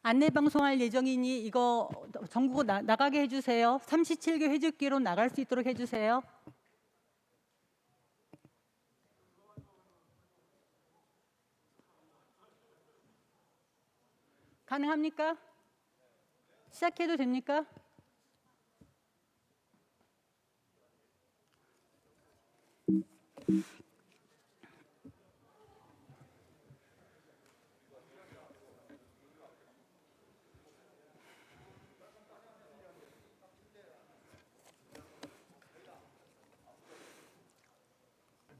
안내 방송할 예정이니 이거 전국 나가게 해주세요. 37개 회집기로 나갈 수 있도록 해주세요. 가능합니까? 시작해도 됩니까?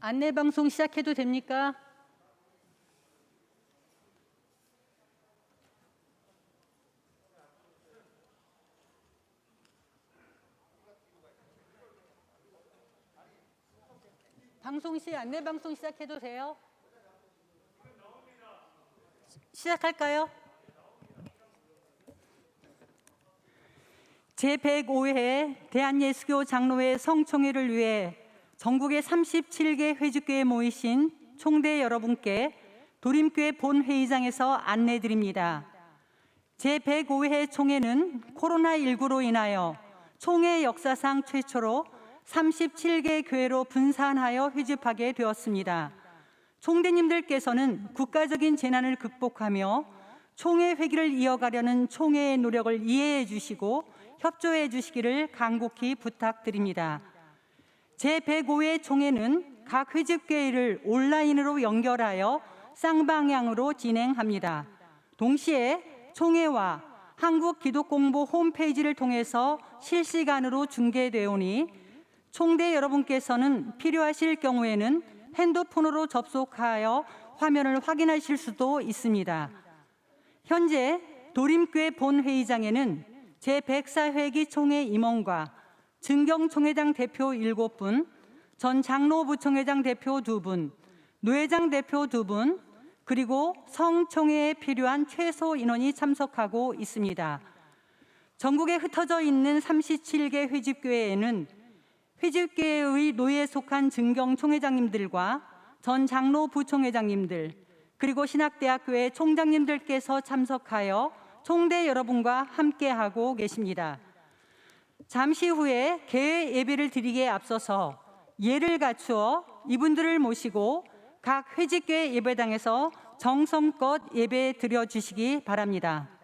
안내 방송 시작해도 됩니까? 안내 방송 시작해도 돼요? 시작할까요? 제105회 대한예수교 장로회 성총회를 위해 전국의 37개 회집교에 모이신 총대 여러분께 도림교회 본회의장에서 안내드립니다. 제105회 총회는 코로나19로 인하여 총회 역사상 최초로 37개 교회로 분산하여 회집하게 되었습니다. 총대님들께서는 국가적인 재난을 극복하며 총회 회기를 이어가려는 총회의 노력을 이해해 주시고 협조해 주시기를 간곡히 부탁드립니다. 제105회 총회는 각 회집교회를 온라인으로 연결하여 쌍방향으로 진행합니다. 동시에 총회와 한국기독공보 홈페이지를 통해서 실시간으로 중계되오니 총대 여러분께서는 필요하실 경우에는 핸드폰으로 접속하여 화면을 확인하실 수도 있습니다. 현재 도림교회 본회의장에는 제104회기 총회 임원과 증경총회장 대표 7분, 전 장로부총회장 대표 2분, 노회장 대표 2분, 그리고 성총회에 필요한 최소 인원이 참석하고 있습니다. 전국에 흩어져 있는 37개 회집교회에는 회집교회의 노예에 속한 증경총회장님들과 전 장로부총회장님들, 그리고 신학대학교의 총장님들께서 참석하여 총대 여러분과 함께하고 계십니다. 잠시 후에 개회 예배를 드리기에 앞서서 예를 갖추어 이분들을 모시고 각 회집교회 예배당에서 정성껏 예배 드려주시기 바랍니다.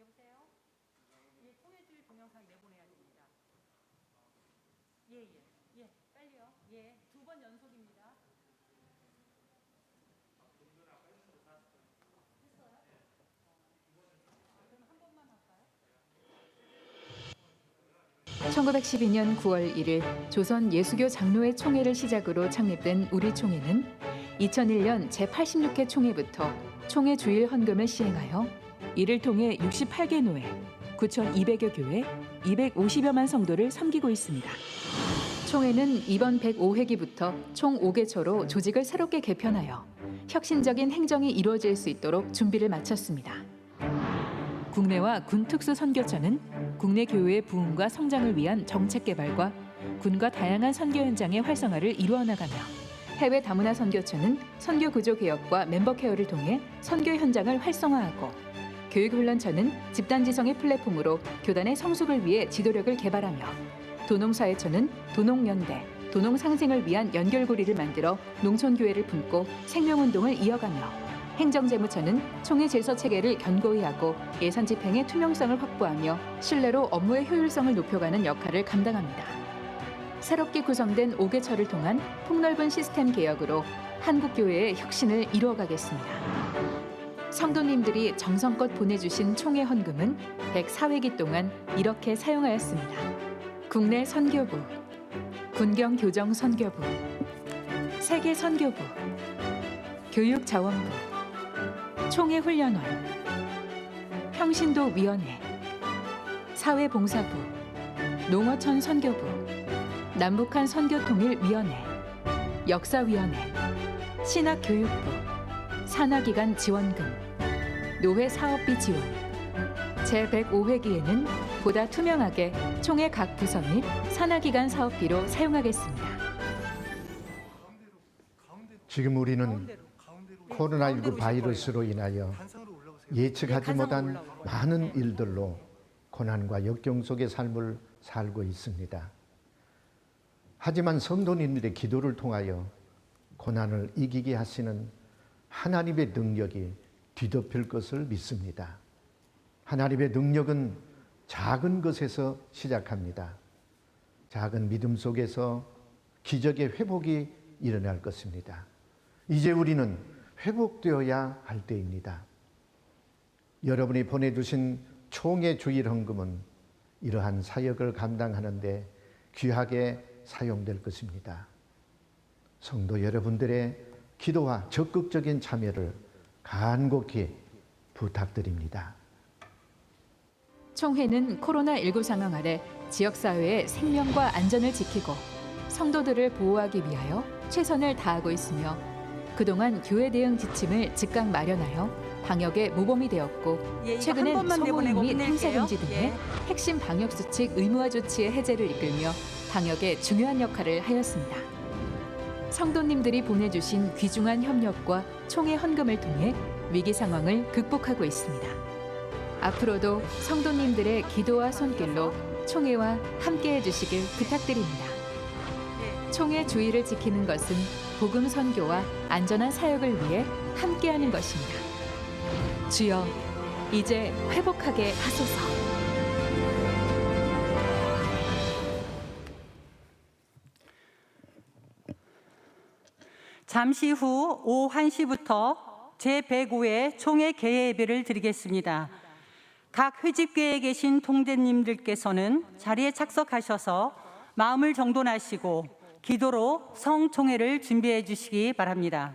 여보세요? 예, 총회주의 동영상 내보내야 됩니다. 예, 빨리요. 예, 2번 연속입니다. 했어요? 그럼 한 번만 할까요? 1912년 9월 1일 조선 예수교 장로회 총회를 시작으로 창립된 우리 총회는 2001년 제86회 총회부터 총회 주일 헌금을 시행하여 이를 통해 68개 노회, 9,200여 교회, 250여만 성도를 섬기고 있습니다. 총회는 이번 105회기부터 총 5개초로 조직을 새롭게 개편하여 혁신적인 행정이 이루어질 수 있도록 준비를 마쳤습니다. 국내와 군 특수 선교처는 국내 교회의 부흥과 성장을 위한 정책 개발과 군과 다양한 선교 현장의 활성화를 이루어 나가며 해외 다문화 선교처는 선교 구조 개혁과 멤버 케어를 통해 선교 현장을 활성화하고 교육훈련처는 집단지성의 플랫폼으로 교단의 성숙을 위해 지도력을 개발하며 도농사회처는 도농연대, 도농상생을 위한 연결고리를 만들어 농촌교회를 품고 생명운동을 이어가며 행정재무처는 총회 질서 체계를 견고히 하고 예산 집행의 투명성을 확보하며 신뢰로 업무의 효율성을 높여가는 역할을 감당합니다. 새롭게 구성된 5개처를 통한 폭넓은 시스템 개혁으로 한국교회의 혁신을 이루어가겠습니다. 성도님들이 정성껏 보내주신 총회 헌금은 104회기 동안 이렇게 사용하였습니다. 국내 선교부, 군경교정 선교부, 세계 선교부, 교육자원부, 총회훈련원, 평신도위원회, 사회봉사부, 농어촌 선교부, 남북한 선교통일위원회, 역사위원회, 신학교육부, 산하기관 지원금, 노회 사업비 지원. 제105회기에는 보다 투명하게 총회 각 부서 및 산하기관 사업비로 사용하겠습니다. 지금 우리는 코로나19 바이러스로 인하여 예측하지 못한 많은 일들로 고난과 역경 속의 삶을 살고 있습니다. 하지만 성도님들의 기도를 통하여 고난을 이기게 하시는 하나님의 능력이 뒤덮일 것을 믿습니다. 하나님의 능력은 작은 것에서 시작합니다. 작은 믿음 속에서 기적의 회복이 일어날 것입니다. 이제 우리는 회복되어야 할 때입니다. 여러분이 보내주신 총회 주일 헌금은 이러한 사역을 감당하는 데 귀하게 사용될 것입니다. 성도 여러분들의 기도와 적극적인 참여를 간곡히 부탁드립니다. 총회는 코로나19 상황 아래 지역사회의 생명과 안전을 지키고 성도들을 보호하기 위하여 최선을 다하고 있으며 그동안 교회 대응 지침을 즉각 마련하여 방역에 모범이 되었고 최근엔 소모임 및 행사 금지 등의 핵심 방역수칙 의무화 조치의 해제를 이끌며 방역에 중요한 역할을 하였습니다. 성도님들이 보내주신 귀중한 협력과 총회 헌금을 통해 위기 상황을 극복하고 있습니다. 앞으로도 성도님들의 기도와 손길로 총회와 함께해 주시길 부탁드립니다. 총회 주의를 지키는 것은 복음 선교와 안전한 사역을 위해 함께하는 것입니다. 주여, 이제 회복하게 하소서. 잠시 후 오후 1시부터 제105회 총회 개회 예배를 드리겠습니다. 각 회집교회에 계신 통제님들께서는 자리에 착석하셔서 마음을 정돈하시고 기도로 성총회를 준비해 주시기 바랍니다.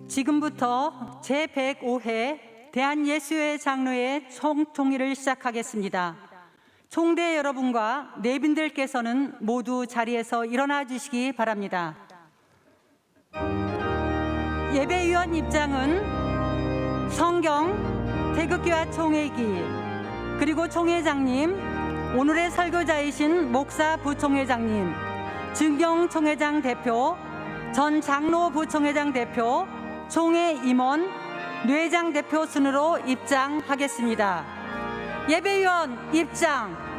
지금부터 제105회 대한예수회 장로회 총총회를 시작하겠습니다. 총대 여러분과 내빈들께서는 모두 자리에서 일어나 주시기 바랍니다. 예배위원 입장은 성경, 태극기와 총회기, 그리고 총회장님, 오늘의 설교자이신 목사 부총회장님, 증경 총회장 대표, 전 장로 부총회장 대표, 총회 임원, 뇌장 대표 순으로 입장하겠습니다. 예배위원 입장.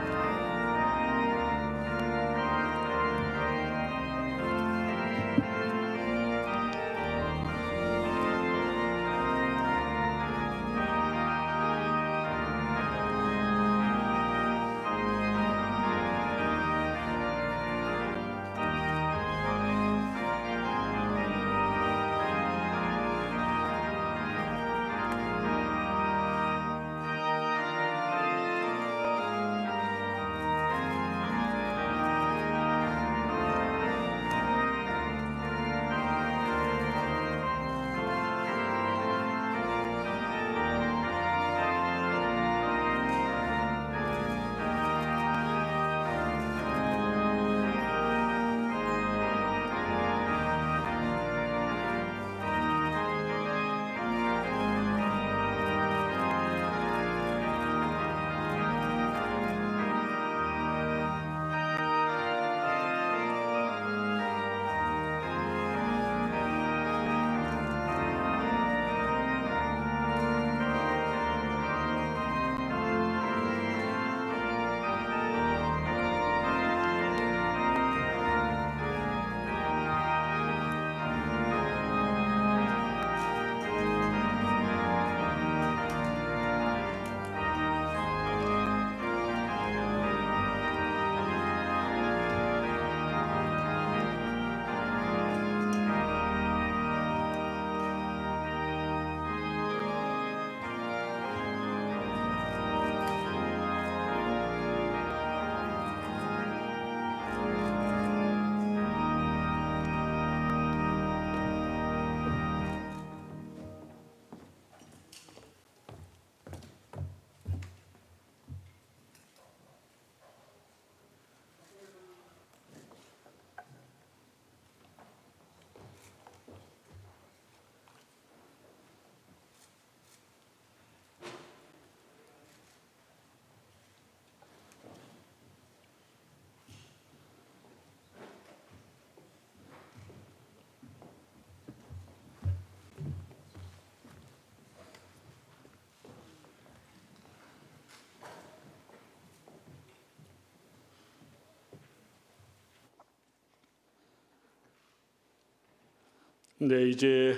네, 이제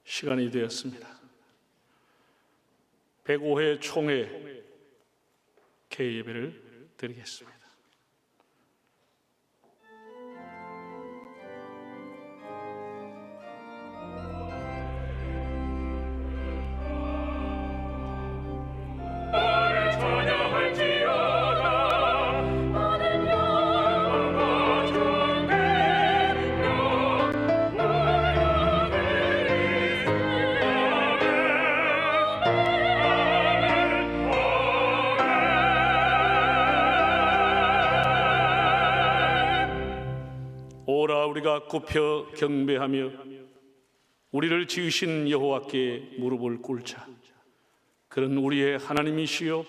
시간이 되었습니다. 105회 총회 개회 예배를 드리겠습니다. 오라 우리가 굽혀 경배하며 우리를 지으신 여호와께 무릎을 꿇자. 그는 우리의 하나님이시요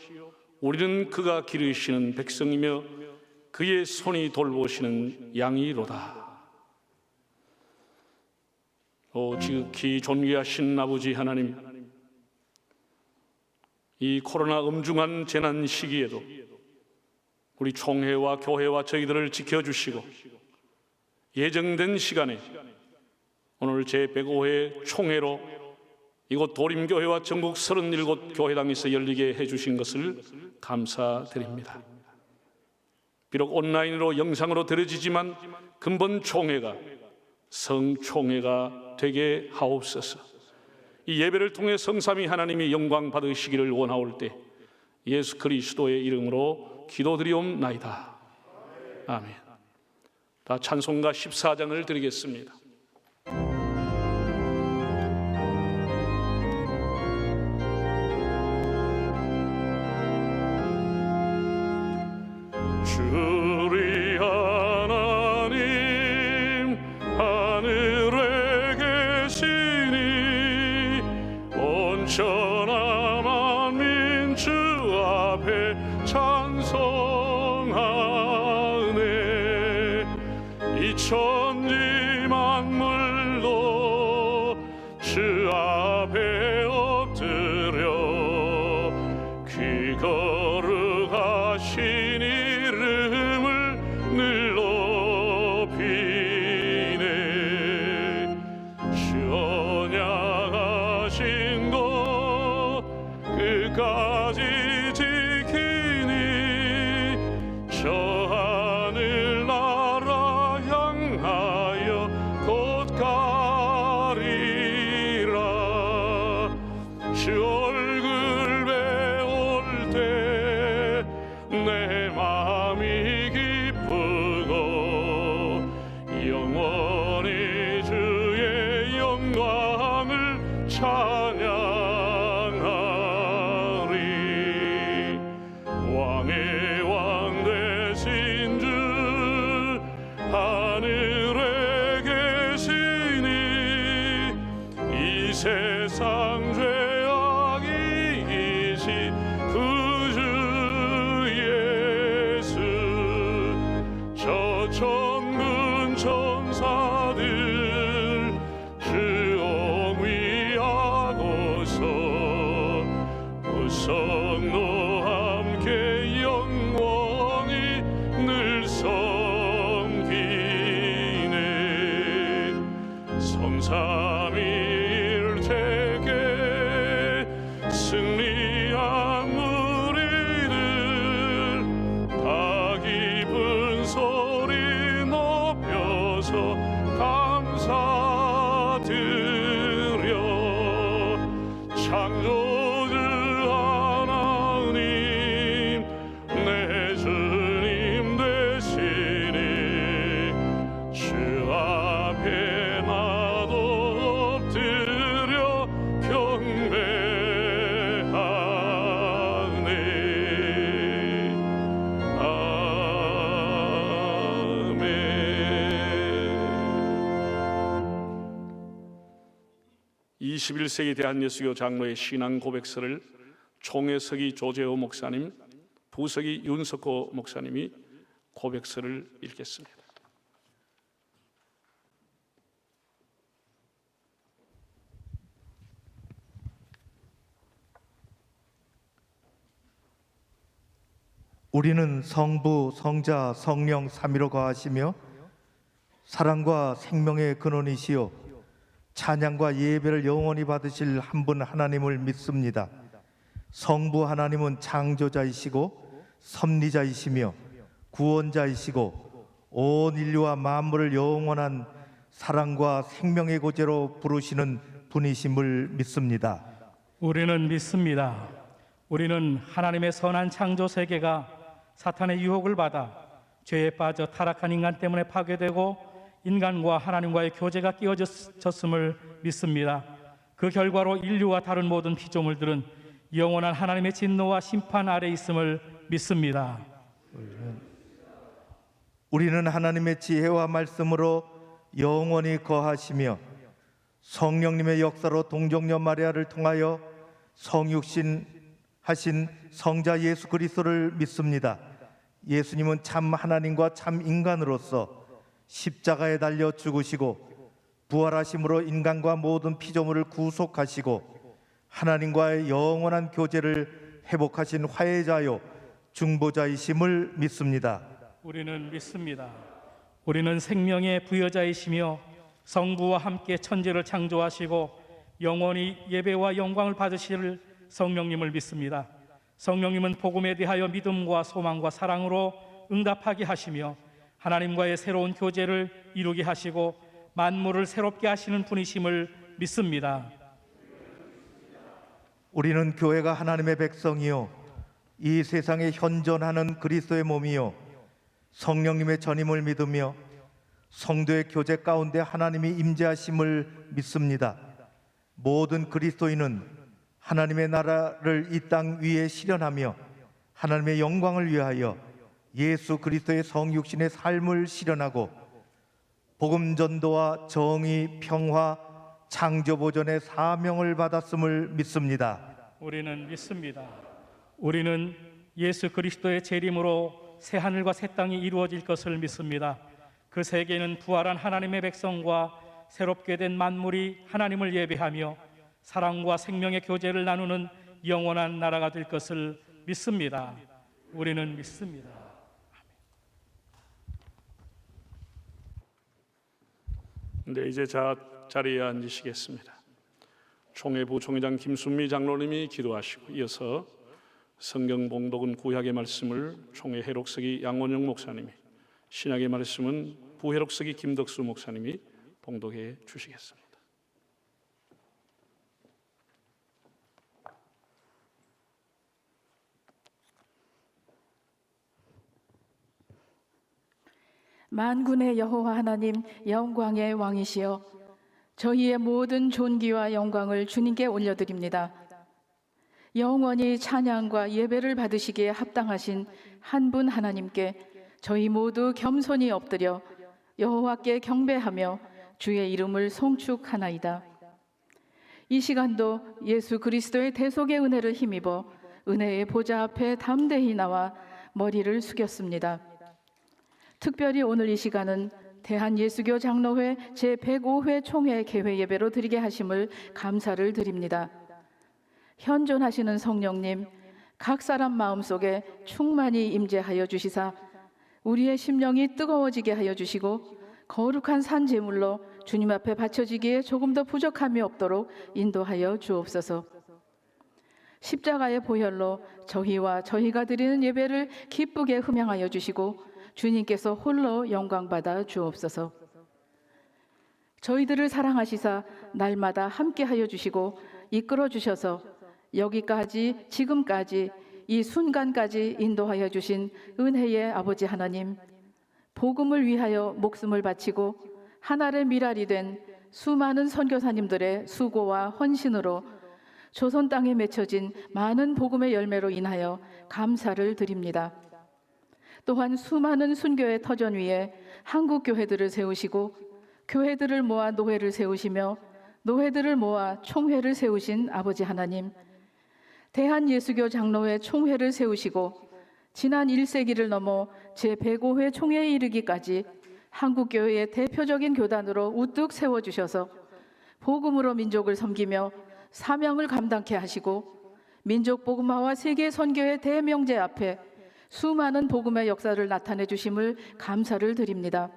우리는 그가 기르시는 백성이며 그의 손이 돌보시는 양이로다. 오 지극히 존귀하신 아버지 하나님, 이 코로나 엄중한 재난 시기에도 우리 총회와 교회와 저희들을 지켜주시고 예정된 시간에 오늘 제105회 총회로 이곳 도림교회와 전국 37교회당에서 열리게 해주신 것을 감사드립니다. 비록 온라인으로 영상으로 들어지지만 근본 총회가 성총회가 되게 하옵소서. 이 예배를 통해 성삼위 하나님이 영광 받으시기를 원하올 때 예수 그리스도의 이름으로 기도드리옵나이다. 아멘. 다 찬송가 14장을 드리겠습니다. 찬양하리. 왕의 왕 되신 주 하늘에 계시니 이 세상 죄악이 이신 그 주 예수. 저 천군 천사들 주ông 위하고서 우성노 함께 영원히 늘 섬기네. 성삼일체계 승리한 우리들 다 깊은 소리 높여서 감사드려. 창조주 하나님 내 주님 되시니 주 앞에 나도 엎드려 경배하네. 아멘. 21세기 대한예수교 장로의 신앙 고백서를 총회석이 조재호 목사님, 부석이 윤석호 목사님이 고백서를 읽겠습니다. 우리는 성부, 성자, 성령 삼위로 거하시며 사랑과 생명의 근원이시요 찬양과 예배를 영원히 받으실 한 분 하나님을 믿습니다. 성부 하나님은 창조자이시고 섭리자이시며 구원자이시고 온 인류와 만물을 영원한 사랑과 생명의 고제로 부르시는 분이심을 믿습니다. 우리는 믿습니다. 우리는 하나님의 선한 창조 세계가 사탄의 유혹을 받아 죄에 빠져 타락한 인간 때문에 파괴되고 인간과 하나님과의 교제가 끼어졌음을 믿습니다. 그 결과로 인류와 다른 모든 피조물들은 영원한 하나님의 진노와 심판 아래 있음을 믿습니다. 우리는 하나님의 지혜와 말씀으로 영원히 거하시며 성령님의 역사로 동정녀 마리아를 통하여 성육신 하신 성자 예수 그리스도를 믿습니다. 예수님은 참 하나님과 참 인간으로서 십자가에 달려 죽으시고 부활하심으로 인간과 모든 피조물을 구속하시고 하나님과의 영원한 교제를 회복하신 화해자요 중보자이심을 믿습니다. 우리는 믿습니다. 우리는 생명의 부여자이시며 성부와 함께 천지를 창조하시고 영원히 예배와 영광을 받으실 성령님을 믿습니다. 성령님은 복음에 대하여 믿음과 소망과 사랑으로 응답하게 하시며 하나님과의 새로운 교제를 이루게 하시고 만물을 새롭게 하시는 분이심을 믿습니다. 우리는 교회가 하나님의 백성이요 이 세상에 현존하는 그리스도의 몸이요 성령님의 전임을 믿으며 성도의 교제 가운데 하나님이 임재하심을 믿습니다. 모든 그리스도인은 하나님의 나라를 이 땅 위에 실현하며 하나님의 영광을 위하여 예수 그리스도의 성육신의 삶을 실현하고 복음 전도와 정의, 평화, 창조 보존의 사명을 받았음을 믿습니다. 우리는 믿습니다. 우리는 예수 그리스도의 재림으로 새 하늘과 새 땅이 이루어질 것을 믿습니다. 그 세계는 부활한 하나님의 백성과 새롭게 된 만물이 하나님을 예배하며 사랑과 생명의 교제를 나누는 영원한 나라가 될 것을 믿습니다. 우리는 믿습니다. 네, 이제 자리에 앉으시겠습니다. 총회부 총회장 김순미 장로님이 기도하시고 이어서 성경 봉독은 구약의 말씀을 총회 해록서기 양원영 목사님이, 신약의 말씀은 부해록서기 김덕수 목사님이 봉독해 주시겠습니다. 만군의 여호와 하나님, 영광의 왕이시여, 저희의 모든 존귀와 영광을 주님께 올려드립니다. 영원히 찬양과 예배를 받으시기에 합당하신 한 분 하나님께 저희 모두 겸손히 엎드려 여호와께 경배하며 주의 이름을 송축하나이다. 이 시간도 예수 그리스도의 대속의 은혜를 힘입어 은혜의 보좌 앞에 담대히 나와 머리를 숙였습니다. 특별히 오늘 이 시간은 대한예수교 장로회 제105회 총회 개회 예배로 드리게 하심을 감사를 드립니다. 현존하시는 성령님, 각 사람 마음속에 충만히 임재하여 주시사 우리의 심령이 뜨거워지게 하여 주시고 거룩한 산 제물로 주님 앞에 바쳐지기에 조금 더 부족함이 없도록 인도하여 주옵소서. 십자가의 보혈로 저희와 저희가 드리는 예배를 기쁘게 흠양하여 주시고 주님께서 홀로 영광받아 주옵소서. 저희들을 사랑하시사 날마다 함께하여 주시고 이끌어 주셔서 여기까지 지금까지 이 순간까지 인도하여 주신 은혜의 아버지 하나님, 복음을 위하여 목숨을 바치고 하나의 미랄이 된 수많은 선교사님들의 수고와 헌신으로 조선 땅에 맺혀진 많은 복음의 열매로 인하여 감사를 드립니다. 또한 수많은 순교의 터전 위에 한국 교회들을 세우시고 교회들을 모아 노회를 세우시며 노회들을 모아 총회를 세우신 아버지 하나님, 대한예수교 장로회 총회를 세우시고 지난 1세기를 넘어 제105회 총회에 이르기까지 한국교회의 대표적인 교단으로 우뚝 세워주셔서 복음으로 민족을 섬기며 사명을 감당케 하시고 민족 복음화와 세계 선교의 대명제 앞에 수많은 복음의 역사를 나타내 주심을 감사를 드립니다.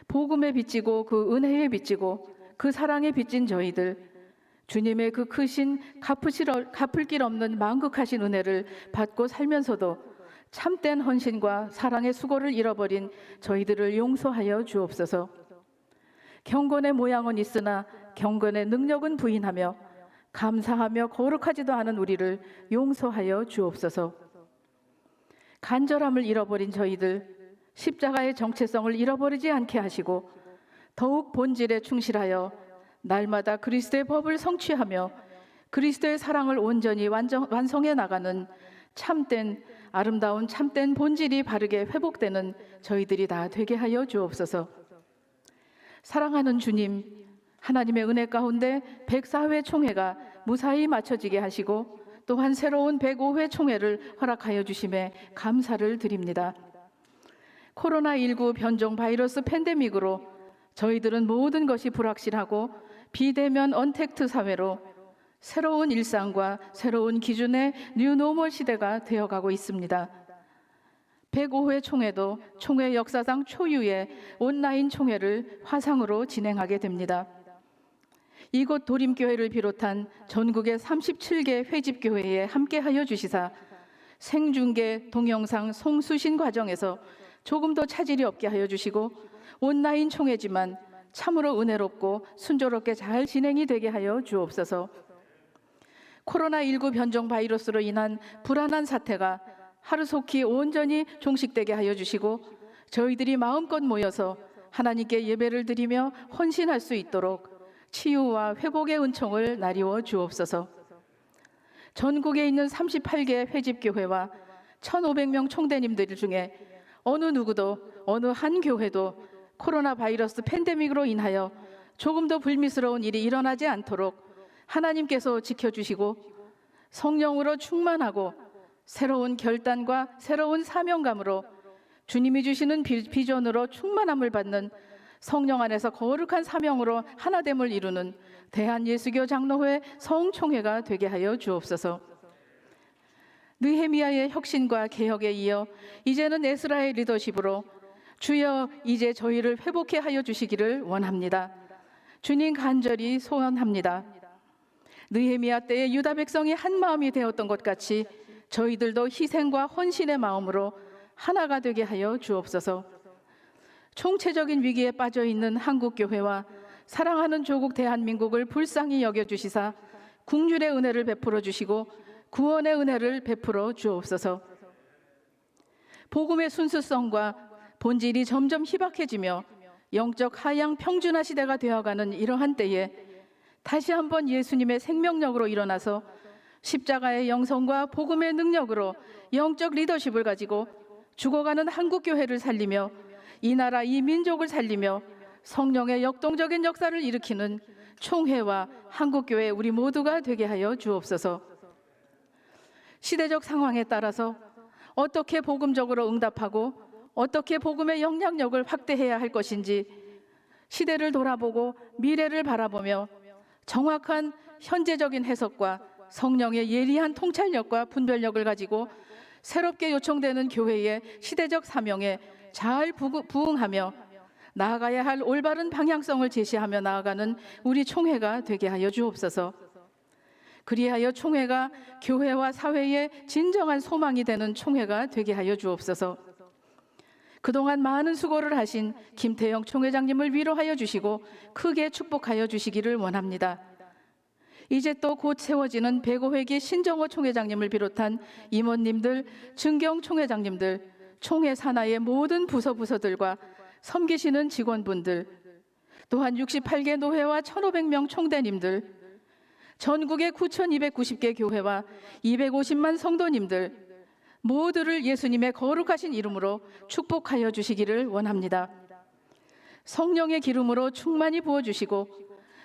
복음에 비치고 그 은혜에 비치고 그 사랑에 비친 저희들, 주님의 그 크신 갚을 길 없는 만극하신 은혜를 받고 살면서도 참된 헌신과 사랑의 수고를 잃어버린 저희들을 용서하여 주옵소서. 경건의 모양은 있으나 경건의 능력은 부인하며 감사하며 거룩하지도 않은 우리를 용서하여 주옵소서. 간절함을 잃어버린 저희들, 십자가의 정체성을 잃어버리지 않게 하시고 더욱 본질에 충실하여 날마다 그리스도의 법을 성취하며 그리스도의 사랑을 온전히 완성해 나가는 참된 아름다운 참된 본질이 바르게 회복되는 저희들이 다 되게 하여 주옵소서. 사랑하는 주님, 하나님의 은혜 가운데 104회 총회가 무사히 마쳐지게 하시고 또한 새로운 105회 총회를 허락하여 주심에 감사를 드립니다. 코로나19 변종 바이러스 팬데믹으로 저희들은 모든 것이 불확실하고 비대면 언택트 사회로 새로운 일상과 새로운 기준의 뉴노멀 시대가 되어가고 있습니다. 105회 총회도 총회 역사상 초유의 온라인 총회를 화상으로 진행하게 됩니다. 이곳 도림교회를 비롯한 전국의 37개 회집교회에 함께하여 주시사 생중계 동영상 송수신 과정에서 조금 더 차질이 없게 하여 주시고 온라인 총회지만 참으로 은혜롭고 순조롭게 잘 진행이 되게 하여 주옵소서. 코로나19 변종 바이러스로 인한 불안한 사태가 하루속히 온전히 종식되게 하여 주시고 저희들이 마음껏 모여서 하나님께 예배를 드리며 헌신할 수 있도록 치유와 회복의 은총을 나리워 주옵소서. 전국에 있는 38개 회집교회와 1,500명 총대님들 중에 어느 누구도 어느 한 교회도 코로나 바이러스 팬데믹으로 인하여 조금 더 불미스러운 일이 일어나지 않도록 하나님께서 지켜주시고 성령으로 충만하고 새로운 결단과 새로운 사명감으로 주님이 주시는 비전으로 충만함을 받는 성령 안에서 거룩한 사명으로 하나됨을 이루는 대한예수교 장로회 성총회가 되게 하여 주옵소서. 느헤미야의 혁신과 개혁에 이어 이제는 에스라의 리더십으로 주여 이제 저희를 회복해 하여 주시기를 원합니다. 주님 간절히 소원합니다. 느헤미야 때에 유다 백성이 한 마음이 되었던 것 같이 저희들도 희생과 헌신의 마음으로 하나가 되게 하여 주옵소서. 총체적인 위기에 빠져 있는 한국교회와 사랑하는 조국 대한민국을 불쌍히 여겨주시사 국률의 은혜를 베풀어 주시고 구원의 은혜를 베풀어 주옵소서. 복음의 순수성과 본질이 점점 희박해지며 영적 하향 평준화 시대가 되어가는 이러한 때에 다시 한번 예수님의 생명력으로 일어나서 십자가의 영성과 복음의 능력으로 영적 리더십을 가지고 죽어가는 한국교회를 살리며 이 나라 이 민족을 살리며 성령의 역동적인 역사를 일으키는 총회와 한국교회 우리 모두가 되게 하여 주옵소서. 시대적 상황에 따라서 어떻게 복음적으로 응답하고 어떻게 복음의 영향력을 확대해야 할 것인지 시대를 돌아보고 미래를 바라보며 정확한 현재적인 해석과 성령의 예리한 통찰력과 분별력을 가지고 새롭게 요청되는 교회의 시대적 사명에 잘 부응하며 나아가야 할 올바른 방향성을 제시하며 나아가는 우리 총회가 되게 하여 주옵소서. 그리하여 총회가 교회와 사회의 진정한 소망이 되는 총회가 되게 하여 주옵소서. 그동안 많은 수고를 하신 김태영 총회장님을 위로하여 주시고 크게 축복하여 주시기를 원합니다. 이제 또 곧 세워지는 105회기 신정호 총회장님을 비롯한 임원님들, 증경 총회장님들, 총회 산하의 모든 부서들과 섬기시는 직원분들, 또한 68개 노회와 1,500명 총대님들, 전국의 9,290개 교회와 250만 성도님들 모두를 예수님의 거룩하신 이름으로 축복하여 주시기를 원합니다. 성령의 기름으로 충만히 부어주시고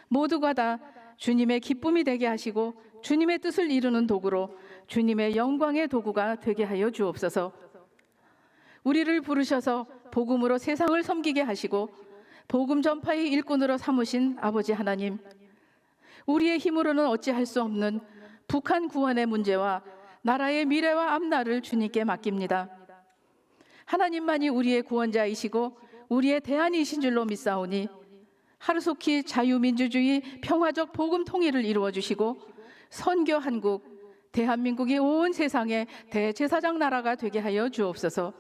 모두가 다 주님의 기쁨이 되게 하시고 주님의 뜻을 이루는 도구로 주님의 영광의 도구가 되게 하여 주옵소서. 우리를 부르셔서 복음으로 세상을 섬기게 하시고 복음 전파의 일꾼으로 삼으신 아버지 하나님, 우리의 힘으로는 어찌할 수 없는 북한 구원의 문제와 나라의 미래와 앞날을 주님께 맡깁니다. 하나님만이 우리의 구원자이시고 우리의 대안이신 줄로 믿사오니 하루속히 자유민주주의 평화적 복음 통일을 이루어 주시고 선교 한국, 대한민국이 온 세상의 대제사장 나라가 되게 하여 주옵소서.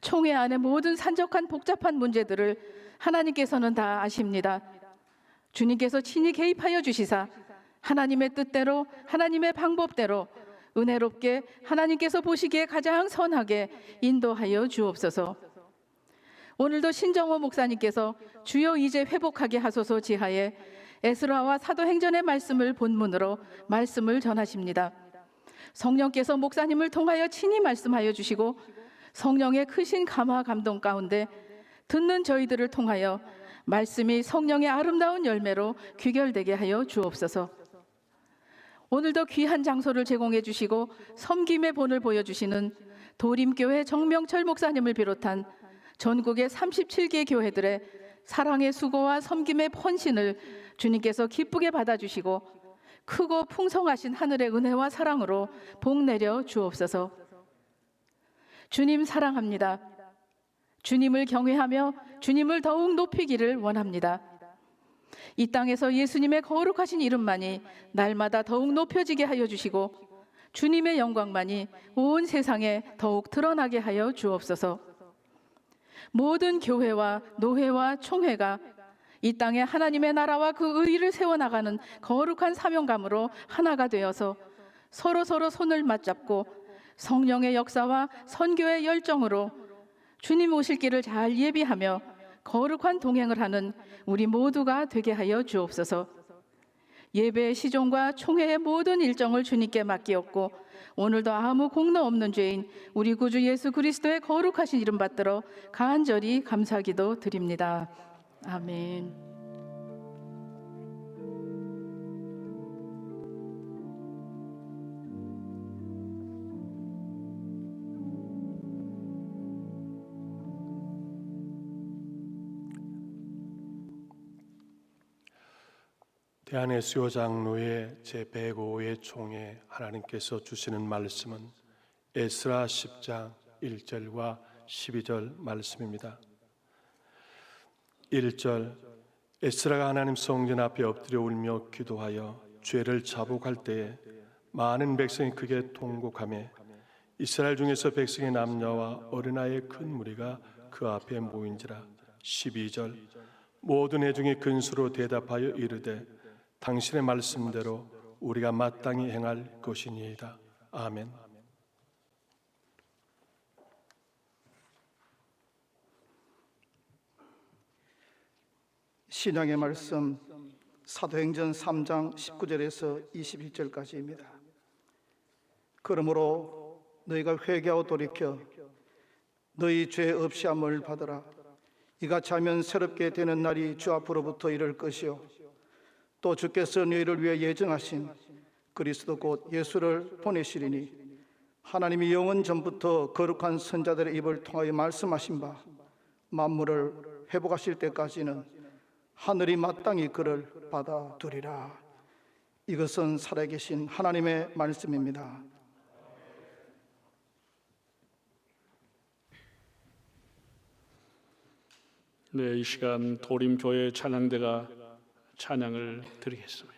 총회 안의 모든 산적한 복잡한 문제들을 하나님께서는 다 아십니다. 주님께서 친히 개입하여 주시사 하나님의 뜻대로 하나님의 방법대로 은혜롭게 하나님께서 보시기에 가장 선하게 인도하여 주옵소서. 오늘도 신정호 목사님께서 주여 이제 회복하게 하소서 지하에 에스라와 사도행전의 말씀을 본문으로 말씀을 전하십니다. 성령께서 목사님을 통하여 친히 말씀하여 주시고 성령의 크신 감화 감동 가운데 듣는 저희들을 통하여 말씀이 성령의 아름다운 열매로 귀결되게 하여 주옵소서. 오늘도 귀한 장소를 제공해 주시고 섬김의 본을 보여주시는 도림교회 정명철 목사님을 비롯한 전국의 37개 교회들의 사랑의 수고와 섬김의 헌신을 주님께서 기쁘게 받아주시고 크고 풍성하신 하늘의 은혜와 사랑으로 복 내려 주옵소서. 주님 사랑합니다. 주님을 경외하며 주님을 더욱 높이기를 원합니다. 이 땅에서 예수님의 거룩하신 이름만이 날마다 더욱 높여지게 하여 주시고 주님의 영광만이 온 세상에 더욱 드러나게 하여 주옵소서. 모든 교회와 노회와 총회가 이 땅에 하나님의 나라와 그 의를 세워나가는 거룩한 사명감으로 하나가 되어서 서로 손을 맞잡고 성령의 역사와 선교의 열정으로 주님 오실 길을 잘 예비하며 거룩한 동행을 하는 우리 모두가 되게 하여 주옵소서. 예배의 시종과 총회의 모든 일정을 주님께 맡기었고 오늘도 아무 공로 없는 죄인 우리 구주 예수 그리스도의 거룩하신 이름 받들어 간절히 감사기도 드립니다. 아멘. 대한의 수요장로회 제105회 총회 하나님께서 주시는 말씀은 에스라 10장 1절과 12절 말씀입니다. 1절 에스라가 하나님 성전 앞에 엎드려 울며 기도하여 죄를 자복할 때에 많은 백성이 크게 통곡하며 이스라엘 중에서 백성의 남녀와 어린아이의 큰 무리가 그 앞에 모인지라. 12절 모든 회중이 근수로 대답하여 이르되 당신의 말씀대로 우리가 마땅히 행할 것이니이다. 아멘. 신약의 말씀 사도행전 3장 19절에서 21절까지입니다. 그러므로 너희가 회개하고 돌이켜 너희 죄 없이함을 받으라. 이같이 하면 새롭게 되는 날이 주 앞으로부터 이를 것이요 또 주께서 너희를 위해 예정하신 그리스도 곧 예수를 보내시리니 하나님이 영원 전부터 거룩한 선자들의 입을 통하여 말씀하신 바 만물을 회복하실 때까지는 하늘이 마땅히 그를 받아두리라. 이것은 살아계신 하나님의 말씀입니다. 네, 이 시간 도림교회 찬양대가 찬양을 드리겠습니다.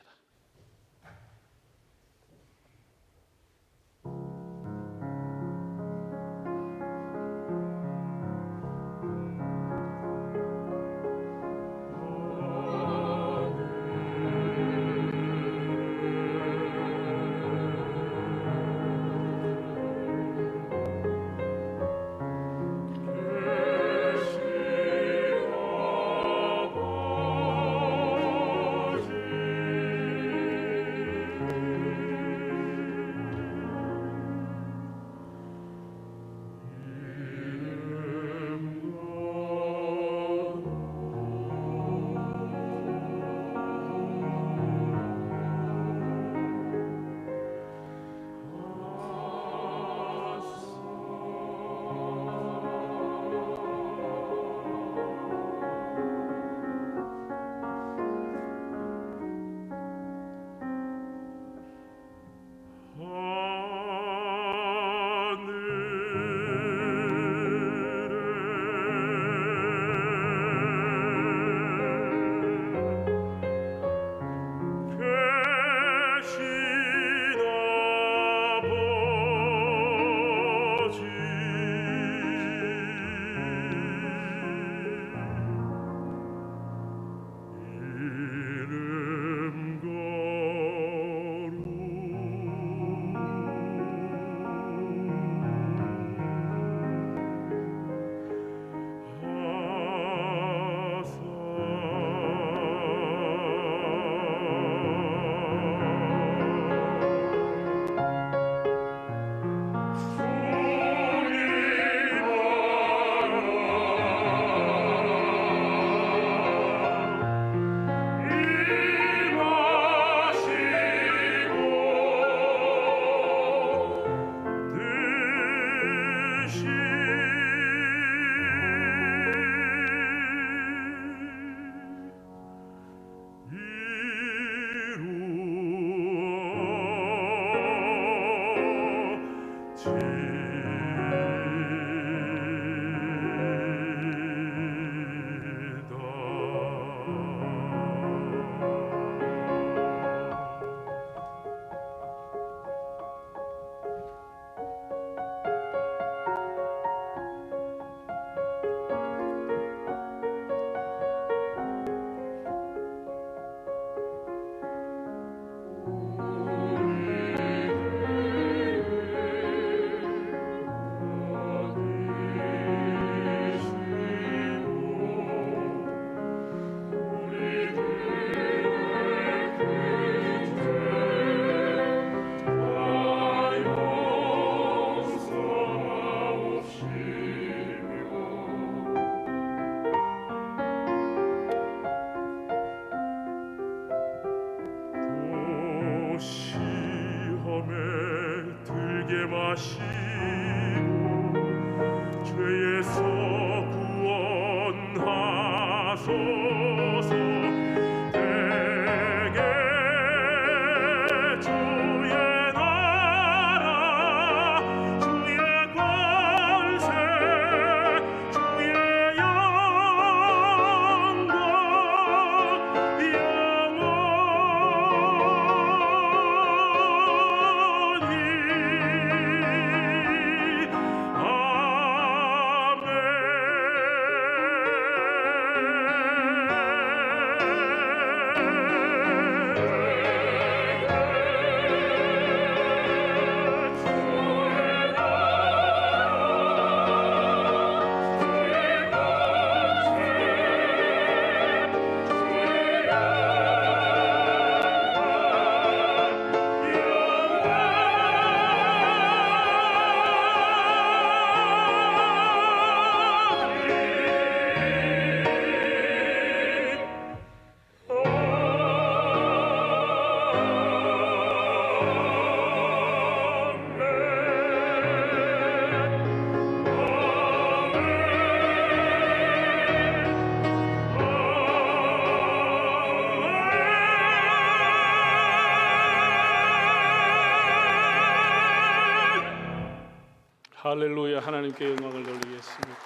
할렐루야. 하나님께 영광을 돌리겠습니다.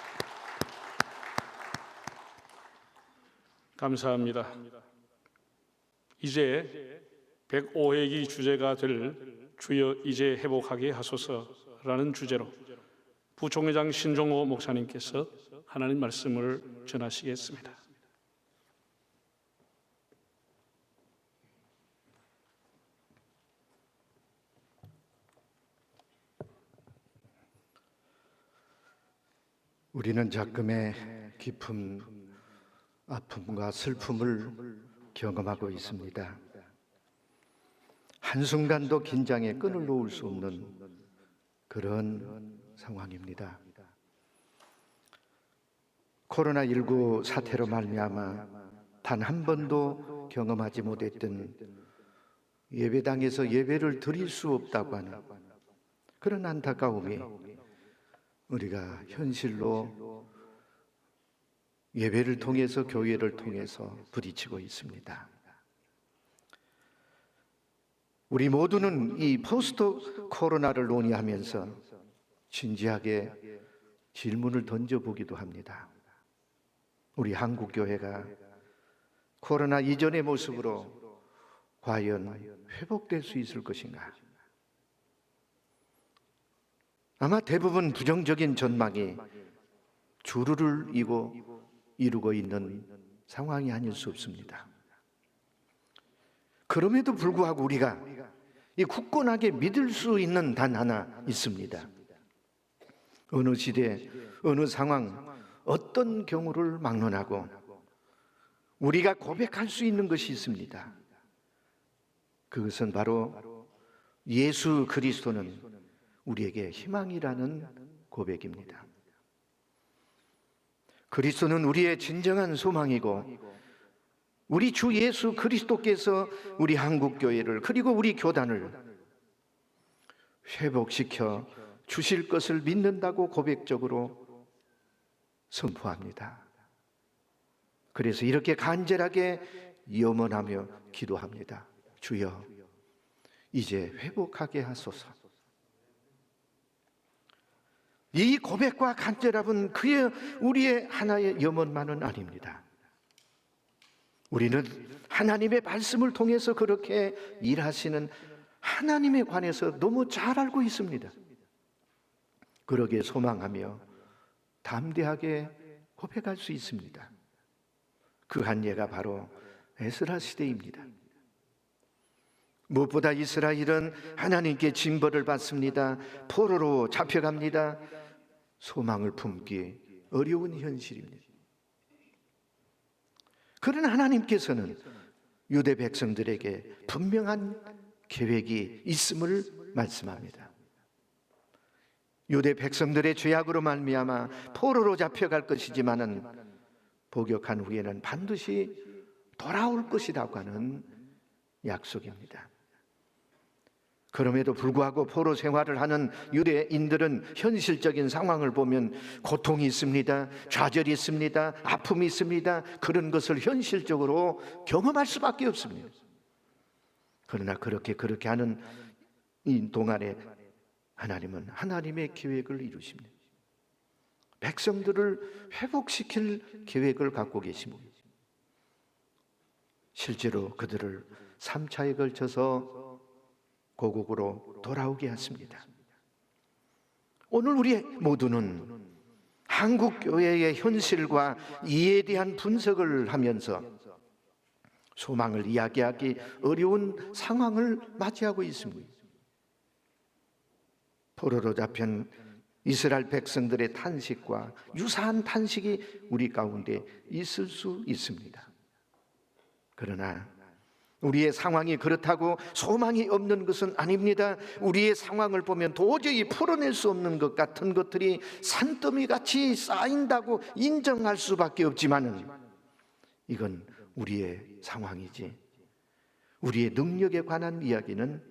감사합니다. 이제 105회기 주제가 될 주여 이제 회복하게 하소서라는 주제로 부총회장 신종호 목사님께서 하나님 말씀을 전하시겠습니다. 우리는 작금의 깊은 아픔과 슬픔을 경험하고 있습니다. 한순간도 긴장에 끈을 놓을 수 없는 그런 상황입니다. 코로나19 사태로 말미암아 단 한 번도 경험하지 못했던 예배당에서 예배를 드릴 수 없다고 하는 그런 안타까움이 우리가 현실로 예배를 통해서 교회를 통해서 부딪히고 있습니다. 우리 모두는 이 포스트 코로나를 논의하면서 진지하게 질문을 던져보기도 합니다. 우리 한국 교회가 코로나 이전의 모습으로 과연 회복될 수 있을 것인가? 아마 대부분 부정적인 전망이 주류를 이루고 있는 상황이 아닐 수 없습니다. 그럼에도 불구하고 우리가 이 굳건하게 믿을 수 있는 단 하나 있습니다. 어느 시대, 어느 상황, 어떤 경우를 막론하고 우리가 고백할 수 있는 것이 있습니다. 그것은 바로 예수 그리스도는 우리에게 희망이라는 고백입니다. 그리스도는 우리의 진정한 소망이고 우리 주 예수 그리스도께서 우리 한국교회를 그리고 우리 교단을 회복시켜 주실 것을 믿는다고 고백적으로 선포합니다. 그래서 이렇게 간절하게 염원하며 기도합니다. 주여, 이제 회복하게 하소서. 이 고백과 간절함은 우리의 하나의 염원만은 아닙니다. 우리는 하나님의 말씀을 통해서 그렇게 일하시는 하나님에 관해서 너무 잘 알고 있습니다. 그러게 소망하며 담대하게 고백할 수 있습니다. 그 한 예가 바로 에스라 시대입니다. 무엇보다 이스라엘은 하나님께 징벌을 받습니다. 포로로 잡혀갑니다. 소망을 품기 어려운 현실입니다. 그러나 하나님께서는 유대 백성들에게 분명한 계획이 있음을 말씀합니다. 유대 백성들의 죄악으로 말미암아 포로로 잡혀갈 것이지만은 복역한 후에는 반드시 돌아올 것이라고 하는 약속입니다. 그럼에도 불구하고 포로 생활을 하는 유대인들은 현실적인 상황을 보면 고통이 있습니다. 좌절이 있습니다. 아픔이 있습니다. 그런 것을 현실적으로 경험할 수밖에 없습니다. 그러나 그렇게 하는 이 동안에 하나님은 하나님의 계획을 이루십니다. 백성들을 회복시킬 계획을 갖고 계십니다. 실제로 그들을 3차에 걸쳐서 고국으로 돌아오게 했습니다. 오늘 우리 모두는 한국 교회의 현실과 이에 대한 분석을 하면서 소망을 이야기하기 어려운 상황을 맞이하고 있습니다. 포로로 잡힌 이스라엘 백성들의 탄식과 유사한 탄식이 우리 가운데 있을 수 있습니다. 그러나 우리의 상황이 그렇다고 소망이 없는 것은 아닙니다. 우리의 상황을 보면 도저히 풀어낼 수 없는 것 같은 것들이 산더미같이 쌓인다고 인정할 수밖에 없지만은 이건 우리의 상황이지 우리의 능력에 관한 이야기는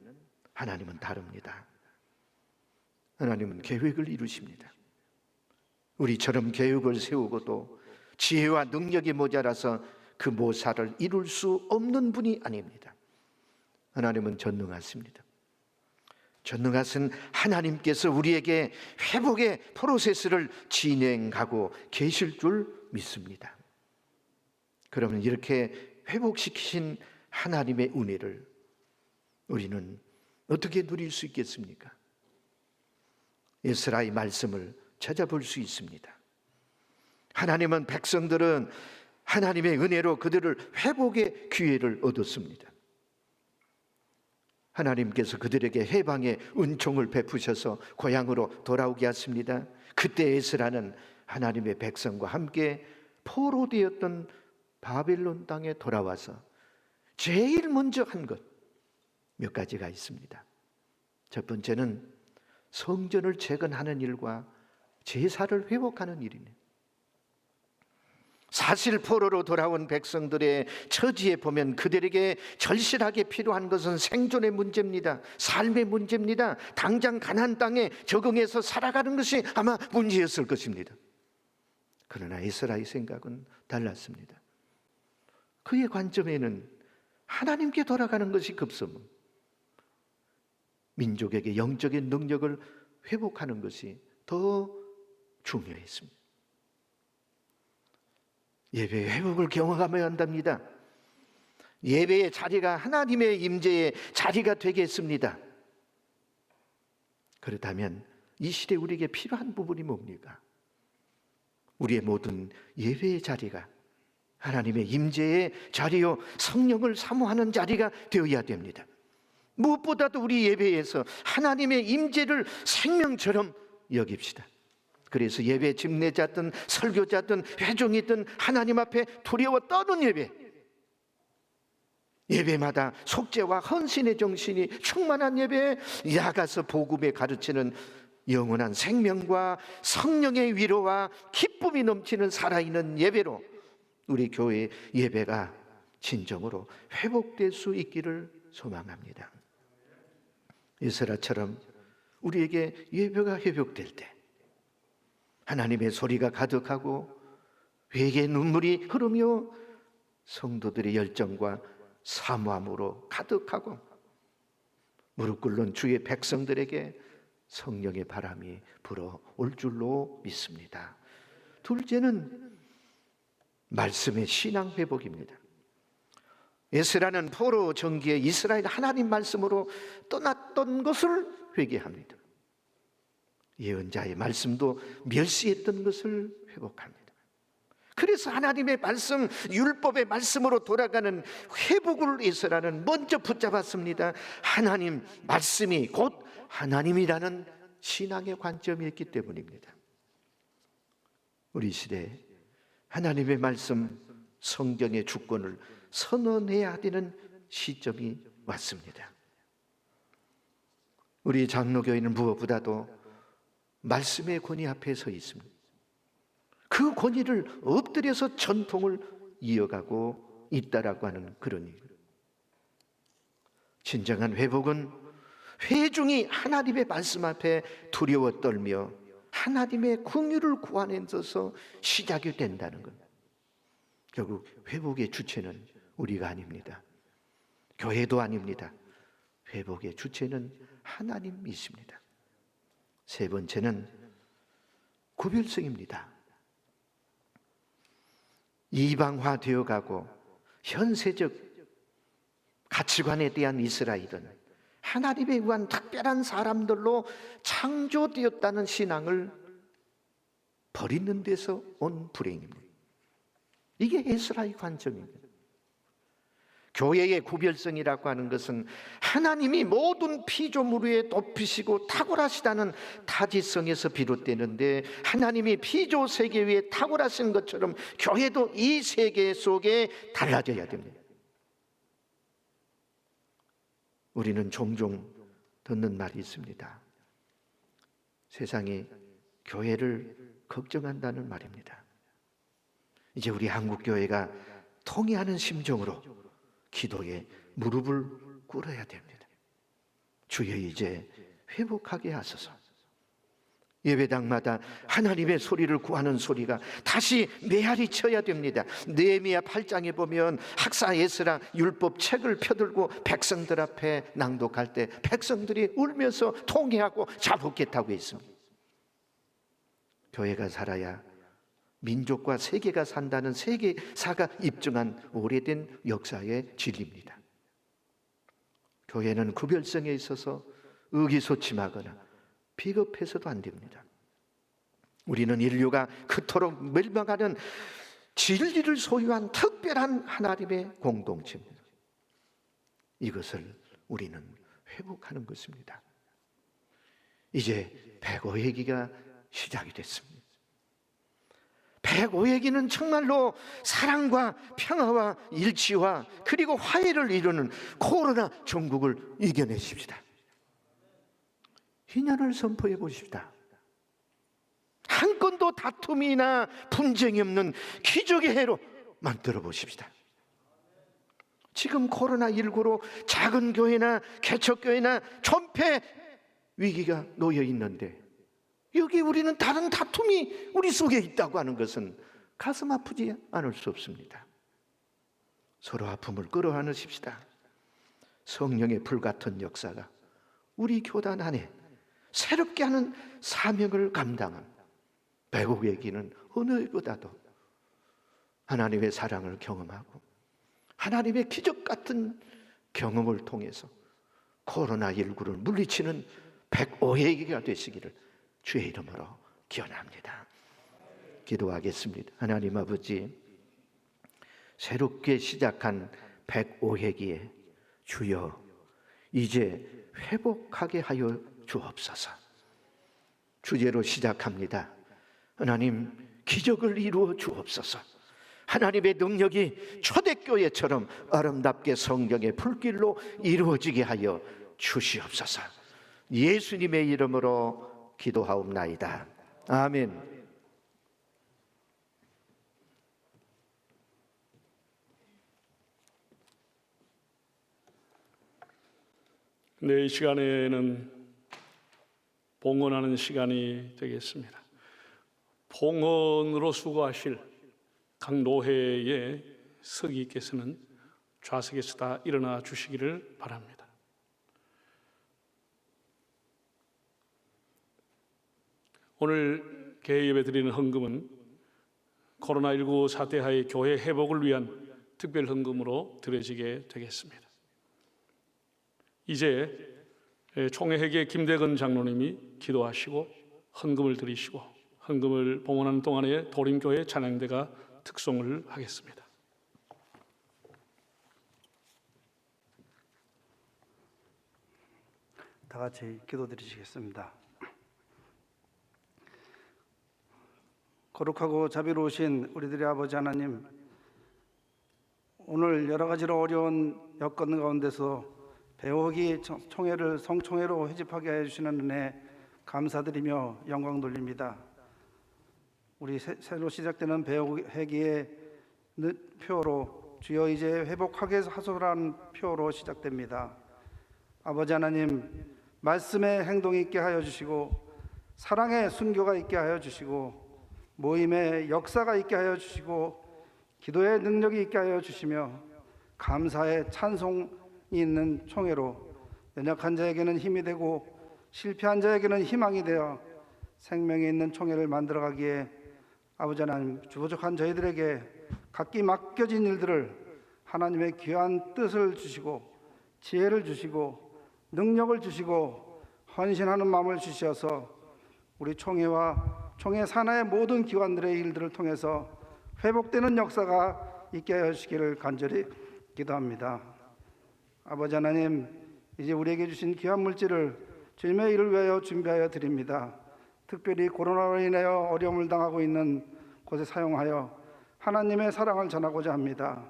하나님은 다릅니다. 하나님은 계획을 이루십니다. 우리처럼 계획을 세우고도 지혜와 능력이 모자라서 그 모사를 이룰 수 없는 분이 아닙니다. 하나님은 전능하십니다. 전능하신 하나님께서 우리에게 회복의 프로세스를 진행하고 계실 줄 믿습니다. 그러면 이렇게 회복시키신 하나님의 은혜를 우리는 어떻게 누릴 수 있겠습니까? 에스라의 말씀을 찾아볼 수 있습니다. 하나님은 백성들은 하나님의 은혜로 그들을 회복의 기회를 얻었습니다. 하나님께서 그들에게 해방의 은총을 베푸셔서 고향으로 돌아오게 하십니다. 그때 에스라는 하나님의 백성과 함께 포로되었던 바벨론 땅에 돌아와서 제일 먼저 한 것 몇 가지가 있습니다. 첫 번째는 성전을 재건하는 일과 제사를 회복하는 일이네요. 사실 포로로 돌아온 백성들의 처지에 보면 그들에게 절실하게 필요한 것은 생존의 문제입니다. 삶의 문제입니다. 당장 가나안 땅에 적응해서 살아가는 것이 아마 문제였을 것입니다. 그러나 에스라의 생각은 달랐습니다. 그의 관점에는 하나님께 돌아가는 것이 급선, 민족에게 영적인 능력을 회복하는 것이 더 중요했습니다. 예배의 회복을 경험하여야 한답니다. 예배의 자리가 하나님의 임재의 자리가 되겠습니다. 그렇다면 이 시대 우리에게 필요한 부분이 뭡니까? 우리의 모든 예배의 자리가 하나님의 임재의 자리요 성령을 사모하는 자리가 되어야 됩니다. 무엇보다도 우리 예배에서 하나님의 임재를 생명처럼 여깁시다. 그래서 예배 집례자든 설교자든 회종이든 하나님 앞에 두려워 떠는 예배, 예배마다 속죄와 헌신의 정신이 충만한 예배, 나아가서 복음에 가르치는 영원한 생명과 성령의 위로와 기쁨이 넘치는 살아있는 예배로 우리 교회의 예배가 진정으로 회복될 수 있기를 소망합니다. 에스라처럼 우리에게 예배가 회복될 때 하나님의 소리가 가득하고 회개의 눈물이 흐르며 성도들의 열정과 사모함으로 가득하고 무릎 꿇는 주의 백성들에게 성령의 바람이 불어올 줄로 믿습니다. 둘째는 말씀의 신앙 회복입니다. 에스라는 포로 정기에 이스라엘 하나님 말씀으로 떠났던 것을 회개합니다. 예언자의 말씀도 멸시했던 것을 회복합니다. 그래서 하나님의 말씀, 율법의 말씀으로 돌아가는 회복을 에스라는 먼저 붙잡았습니다. 하나님 말씀이 곧 하나님이라는 신앙의 관점이 있기 때문입니다. 우리 시대에 하나님의 말씀, 성경의 주권을 선언해야 되는 시점이 왔습니다. 우리 장로교회는 무엇보다도 말씀의 권위 앞에 서 있습니다. 그 권위를 엎드려서 전통을 이어가고 있다라고 하는 그런 일. 진정한 회복은 회중이 하나님의 말씀 앞에 두려워 떨며 하나님의 긍휼을 구하면서 시작이 된다는 것. 결국 회복의 주체는 우리가 아닙니다. 교회도 아닙니다. 회복의 주체는 하나님이십니다. 세 번째는 구별성입니다. 이방화되어 가고 현세적 가치관에 대한 이스라엘은 하나님에 의한 특별한 사람들로 창조되었다는 신앙을 버리는 데서 온 불행입니다. 이게 에스라의 관점입니다. 교회의 구별성이라고 하는 것은 하나님이 모든 피조물 위에 높이시고 탁월하시다는 타지성에서 비롯되는데, 하나님이 피조 세계 위에 탁월하신 것처럼 교회도 이 세계 속에 달라져야 됩니다. 우리는 종종 듣는 말이 있습니다. 세상이 교회를 걱정한다는 말입니다. 이제 우리 한국교회가 통회하는 심정으로 기도에 무릎을 꿇어야 됩니다. 주여 이제 회복하게 하소서. 예배당마다 하나님의 소리를 구하는 소리가 다시 메아리 쳐야 됩니다. 느헤미야 8장에 보면 학사 에스라 율법 책을 펴들고 백성들 앞에 낭독할 때 백성들이 울면서 통회하고 자복했다고 했습니다. 교회가 살아야 민족과 세계가 산다는 세계사가 입증한 오래된 역사의 진리입니다. 교회는 구별성에 있어서 의기소침하거나 비겁해서도 안 됩니다. 우리는 인류가 그토록 멸망하는 진리를 소유한 특별한 하나님의 공동체입니다. 이것을 우리는 회복하는 것입니다. 이제 105회기가 시작이 됐습니다. 105회기는 정말로 사랑과 평화와 일치와 그리고 화해를 이루는 코로나 전국을 이겨내십시다. 희년을 선포해 보십시다. 한 건도 다툼이나 분쟁이 없는 기적의 해로 만들어 보십시다. 지금 코로나19로 작은 교회나 개척교회나 전폐 위기가 놓여 있는데 여기 우리는 다른 다툼이 우리 속에 있다고 하는 것은 가슴 아프지 않을 수 없습니다. 서로 아픔을 끌어안으십시다. 성령의 불같은 역사가 우리 교단 안에 새롭게 하는 사명을 감당한 105회기는 어느 보다도 하나님의 사랑을 경험하고 하나님의 기적 같은 경험을 통해서 코로나19를 물리치는 105회기가 되시기를 주의 이름으로 기원합니다. 기도하겠습니다. 하나님 아버지, 새롭게 시작한 105회기에 주여 이제 회복하게 하여 주옵소서. 주제로 시작합니다. 하나님, 기적을 이루어 주옵소서. 하나님의 능력이 초대교회처럼 아름답게 성경의 불길로 이루어지게 하여 주시옵소서. 예수님의 이름으로 기도하옵나이다. 아멘. 이 시간에는 봉헌하는 시간이 되겠습니다. 봉헌으로 수고하실 각 노회의 서기께서는 좌석에서 다 일어나 주시기를 바랍니다. 오늘 개회 예배 드리는 헌금은 코로나19 사태하의 교회 회복을 위한 특별 헌금으로 드려지게 되겠습니다. 이제 총회회계 김대건 장로님이 기도하시고 헌금을 드리시고 헌금을 봉헌하는 동안에 도림교회 찬양대가 특송을 하겠습니다. 다 같이 기도드리시겠습니다. 거룩하고 자비로우신 우리들의 아버지 하나님, 오늘 여러 가지로 어려운 여건 가운데서 배우기 총회를 성총회로 회집하게 해주시는 은혜 감사드리며 영광 돌립니다. 우리 새로 시작되는 배우기의 표로 주여 이제 회복하게 하소서라는 표로 시작됩니다. 아버지 하나님, 말씀의 행동이 있게 하여 주시고 사랑의 순교가 있게 하여 주시고 모임의 역사가 있게 하여 주시고 기도의 능력이 있게 하여 주시며 감사의 찬송이 있는 총회로 연약한 자에게는 힘이 되고 실패한 자에게는 희망이 되어 생명이 있는 총회를 만들어가기에 아버지 하나님, 부족한 저희들에게 각기 맡겨진 일들을 하나님의 귀한 뜻을 주시고 지혜를 주시고 능력을 주시고 헌신하는 마음을 주셔서 우리 총회와 총회 산하의 모든 기관들의 일들을 통해서 회복되는 역사가 있게 하여 주시기를 간절히 기도합니다. 아버지 하나님, 이제 우리에게 주신 귀한 물질을 주님의 일을 위하여 준비하여 드립니다. 특별히 코로나로 인하여 어려움을 당하고 있는 곳에 사용하여 하나님의 사랑을 전하고자 합니다.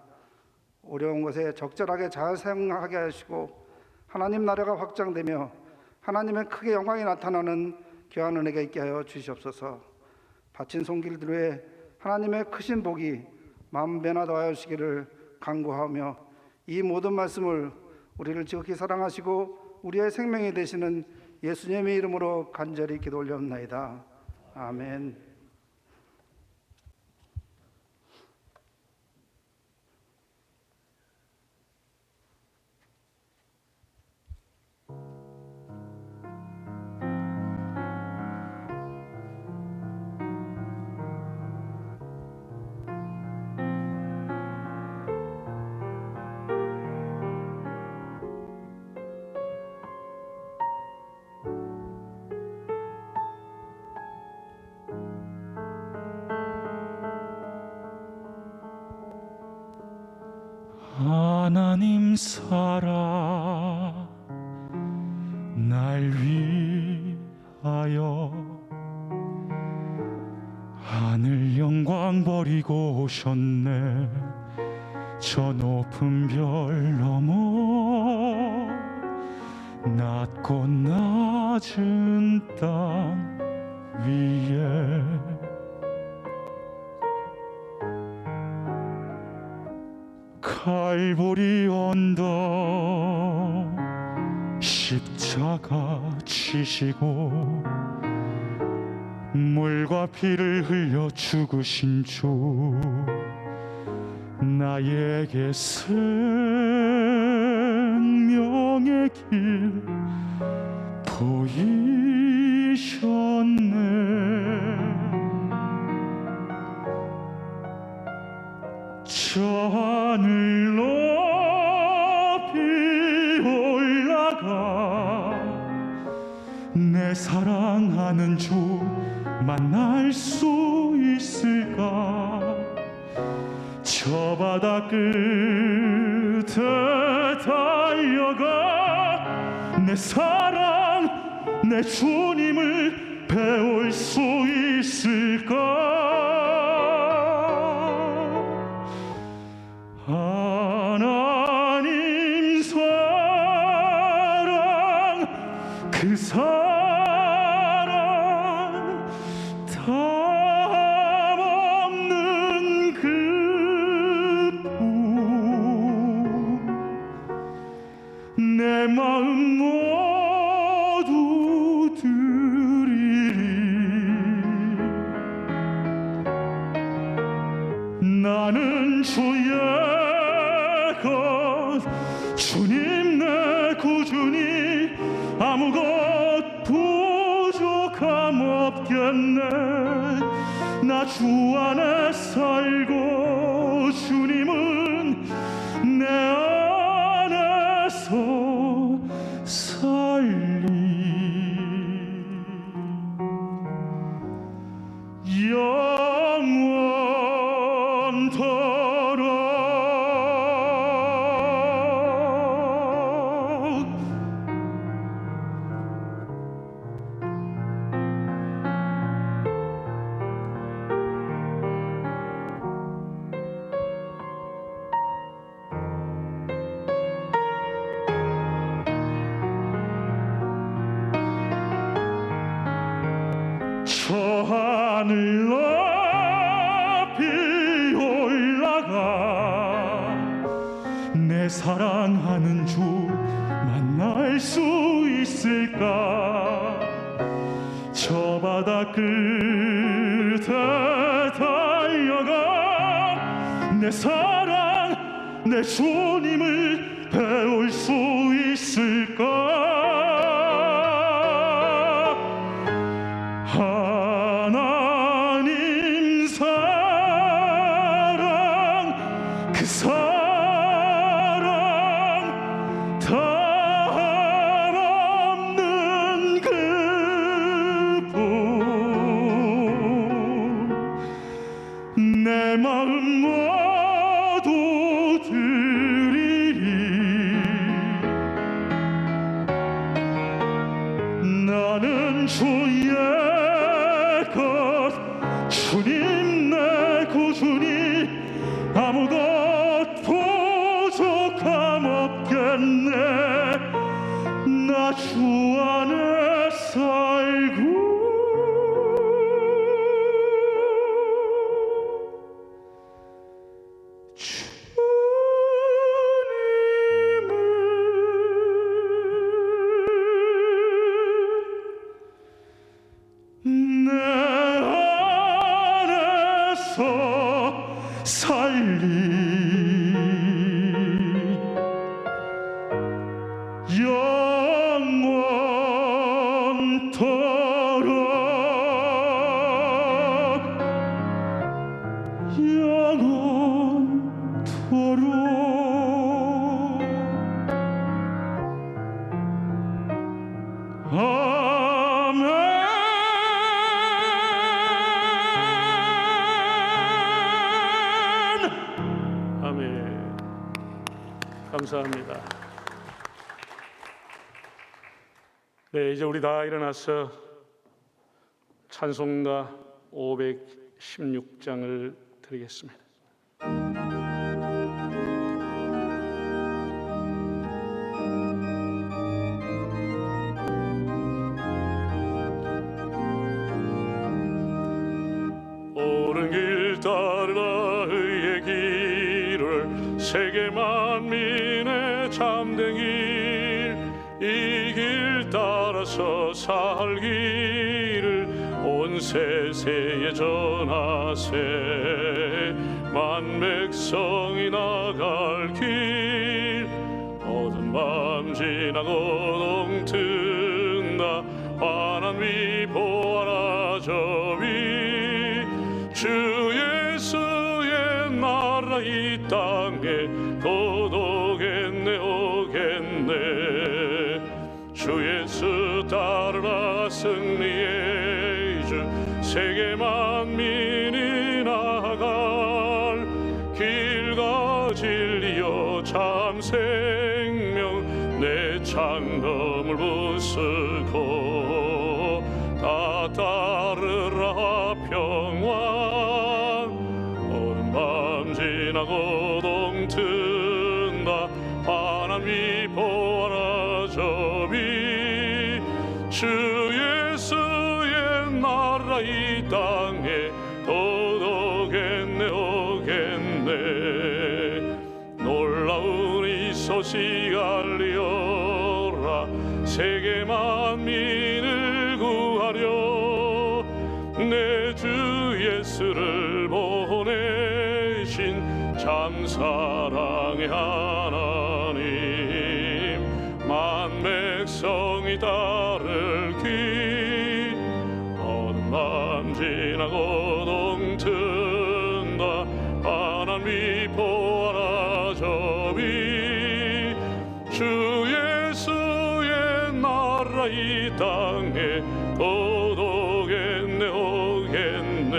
어려운 곳에 적절하게 잘 사용하게 하시고 하나님 나라가 확장되며 하나님의 크게 영광이 나타나는 귀한 은혜가 있게 하여 주시옵소서. 바친 손길들에 하나님의 크신 복이 만배나 더하여 주시기를 간구하며 이 모든 말씀을 우리를 지극히 사랑하시고 우리의 생명이 되시는 예수님의 이름으로 간절히 기도 올렸나이다. 아멘. 하나님 사랑 날 위하여 하늘 영광 버리고 오셨네. 저 높은 별 넘어 낮고 낮은 땅 위에 칼보리 언덕 십자가 지시고 물과 피를 흘려 죽으신 주 나에게 생명의 길 보이셨네. 저 하늘 높이 올라가 내 사랑하는 주 만날 수 있을까. 저 바다 끝에 달려가 내 사랑 내 주님을 배울 수 있을까. 하나님 사랑 그 사랑 담없는 그뿐 내 마음 모두 드리리. 나는 주의 주님 내 구주니 아무것 부족함 없겠네. 나 주 안에 살고 주님은 내 안에서 살리. 영원토록 저 하늘 높이 올라가 내 사랑하는 주 만날 수 있을까. 저 바다 끝에 달려가 내 사랑 내 주님을 배울 수 있을까. 하나님 사랑 그 사랑 담없는 그분 내 마음 모두 드리리. 감사합니다. 네, 이제 우리 다 일어나서 찬송가 516장을 드리겠습니다. 옳은 길 따르라 의의 길을 세계 만민의 참된 길, 이 길 따라서 살기를 온 세세에 전하세. 만 백성이 나갈 길 어두운 밤 지나고 동튼다. 환한 위 보아라 저 위, 주 예수의 나라 이 땅에 곧 오겠네 오겠네. 주 예수 따르라 승리의 주, 세계 만민이 나갈 길과 진리요 참 생명. 내 창검을 부수고 다 따르라 평화. 오른 밤 지나고 동튼다. 환한 위 보아라 저 위, 주 예수의 나라 이 땅에 곧 오겠네 오겠네. 놀라운 이 소식 알리어라. 세계 만민을 구하려 내 주 예수를 보내신 참 사랑의 하나님. 만 백성이 따를 길 어두운 밤 지나고 동튼다. 환한 위 보아라 저 위, 주 예수의 나라 이 땅에 곧 오겠네 오겠네.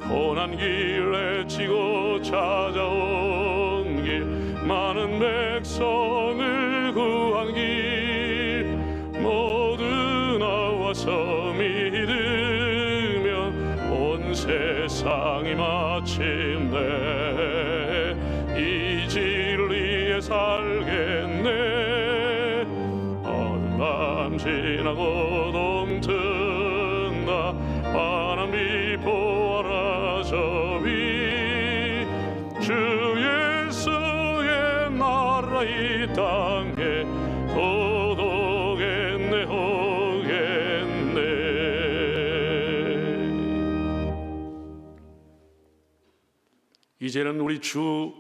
고난 길에 지고 찾아온 길, 많은 백성을 구한 길, 모두 나와서 믿으면 온 세상이 마침내 이 진리에 살겠네. 어두운 밤 지나고 동튼다. 환한 위 보아라 저 위, 주 예수의 나라 이 땅에 곧 오겠네 오겠네. 이제는 우리 주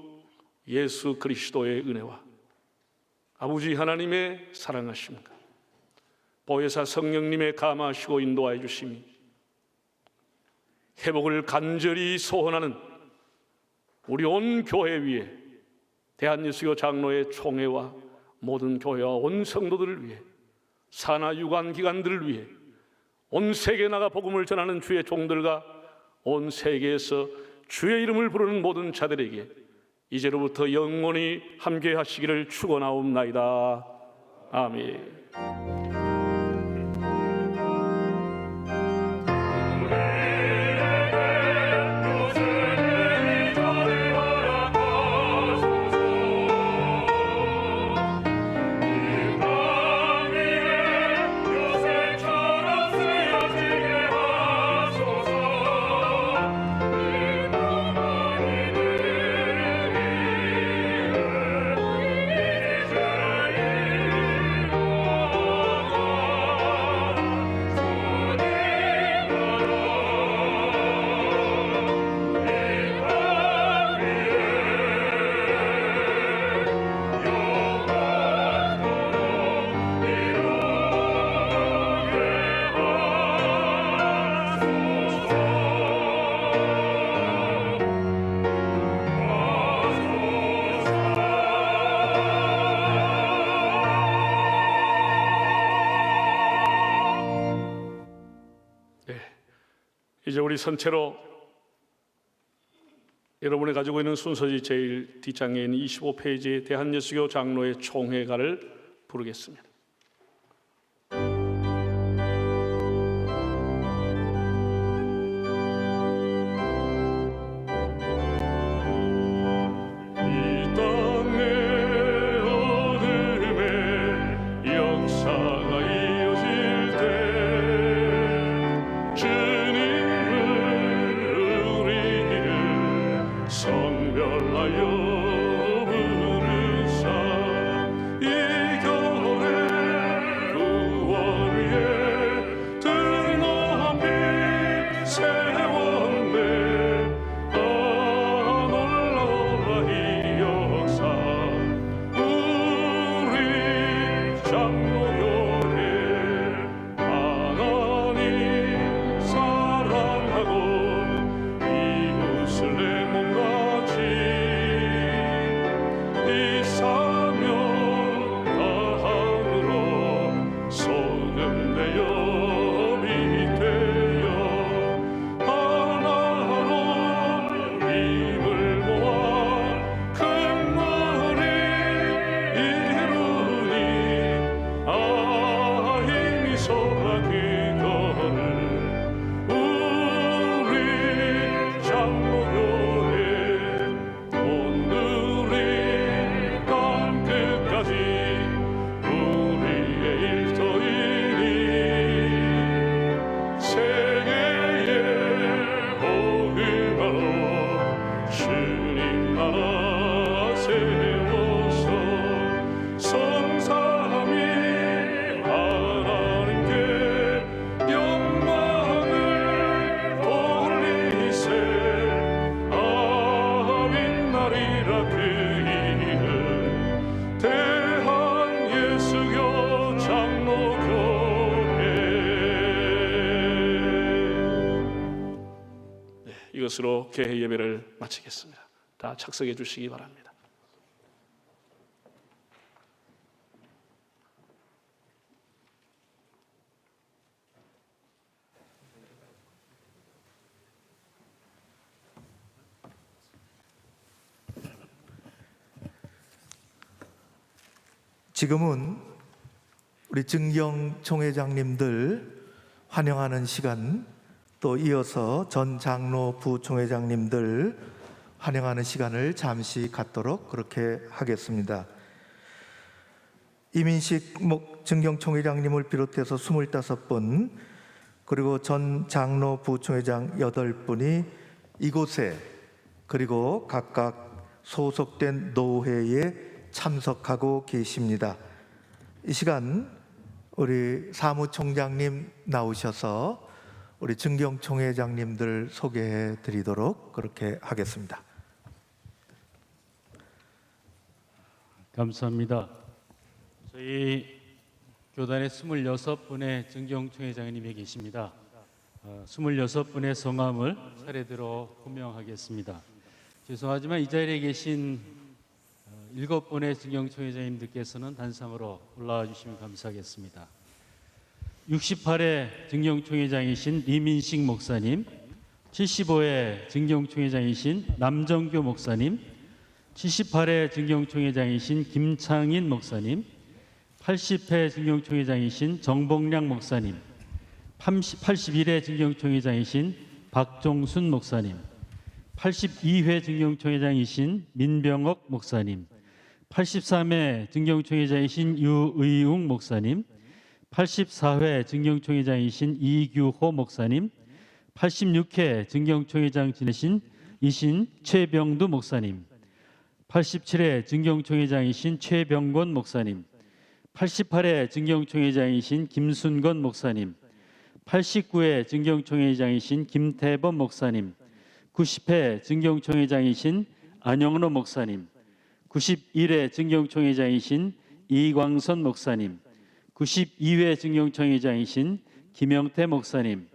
예수 그리스도의 은혜와 아버지 하나님의 사랑하심과 보혜사 성령님의 감화하시고 인도하여 주심이, 회복을 간절히 소원하는 우리 온 교회 위에, 대한예수교 장로의 총회와 모든 교회와 온 성도들을 위해, 산하 유관 기관들을 위해, 온 세계에 나가 복음을 전하는 주의 종들과 온 세계에서 주의 이름을 부르는 모든 자들에게 이제로부터 영원히 함께 하시기를 축원하옵나이다. 아멘. 이제 우리 선체로 여러분이 가지고 있는 순서지 제일 뒷장에 있는 25페이지의 대한예수교 장로회 총회가를 부르겠습니다. 이것으로 개회 예배를 마치겠습니다. 다 착석해 주시기 바랍니다. 지금은 우리 증경 총회장님들 환영하는 시간, 또 이어서 전 장로 부총회장님들 환영하는 시간을 잠시 갖도록 그렇게 하겠습니다. 이민식 증경 총회장님을 비롯해서 25분, 그리고 전 장로 부총회장 8분이 이곳에, 그리고 각각 소속된 노회에 참석하고 계십니다. 이 시간 우리 사무총장님 나오셔서 우리 증경 총회장님들 소개해 드리도록 그렇게 하겠습니다. 감사합니다. 저희 교단의 26분의 증경 총회장님이 계십니다. 26분의 성함을 차례대로 호명하겠습니다. 죄송하지만 이 자리에 계신 7분의 증경 총회장님들께서는 단상으로 올라와 주시면 감사하겠습니다. 68회 증경총회장이신 이민식 목사님, 75회 증경총회장이신 남정교 목사님, 78회 증경총회장이신 김창인 목사님, 80회 증경총회장이신 정복량 목사님, 81회 증경총회장이신 박종순 목사님, 82회 증경총회장이신 민병옥 목사님, 83회 증경총회장이신 유의웅 목사님, 84회 증경총회장이신 이규호 목사님, 86회 증경총회장 지내신 이신 최병두 목사님, 87회 증경총회장이신 최병권 목사님, 88회 증경총회장이신 김순건 목사님, 89회 증경총회장이신 김태범 목사님, 90회 증경총회장이신 안영로 목사님, 91회 증경총회장이신 이광선 목사님, 92회 증경총회장이신 김영태 목사님,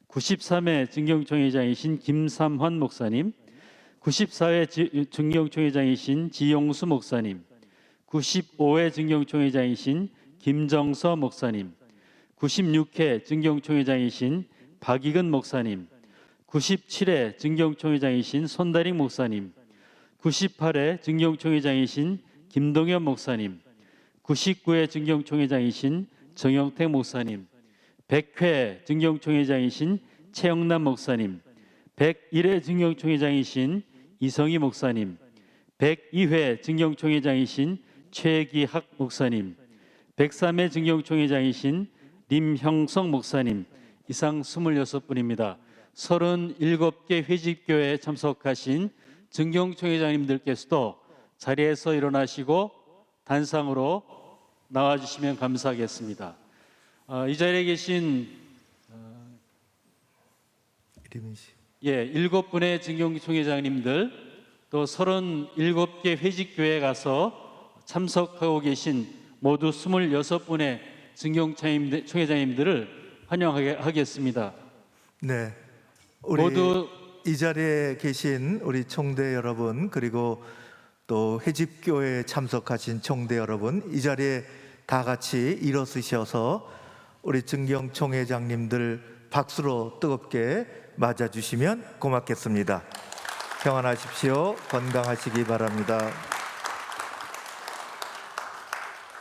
93회 증경총회장이신 김삼환 목사님, 94회 증경총회장이신 지용수 목사님, 95회 증경총회장이신 김정서 목사님, 96회 증경총회장이신 박익은 목사님, 97회 증경총회장이신 손다링 목사님, 98회 증경총회장이신 김동현 목사님, 99회 증경총회장이신 정영택 목사님, 100회 증경총회장이신 최영남 목사님, 101회 증경총회장이신 이성희 목사님, 102회 증경총회장이신 최기학 목사님, 103회 증경총회장이신 림형성 목사님, 이상 26분입니다. 37개 회집교회에 참석하신 증경총회장님들께서도 자리에서 일어나시고 단상으로 나와주시면 감사하겠습니다. 이 자리에 계신 7분의 증경총회장님들, 또 37개 회집교회에 가서 참석하고 계신 모두 26분의 증경총회장님들을 환영하겠습니다. 네, 우리 모두 이 자리에 계신 우리 총대 여러분, 그리고 또 회집교회에 참석하신 총대 여러분, 이 자리에 다 같이 일어서셔서 우리 증경총회장님들 박수로 뜨겁게 맞아주시면 고맙겠습니다. 평안하십시오. 건강하시기 바랍니다.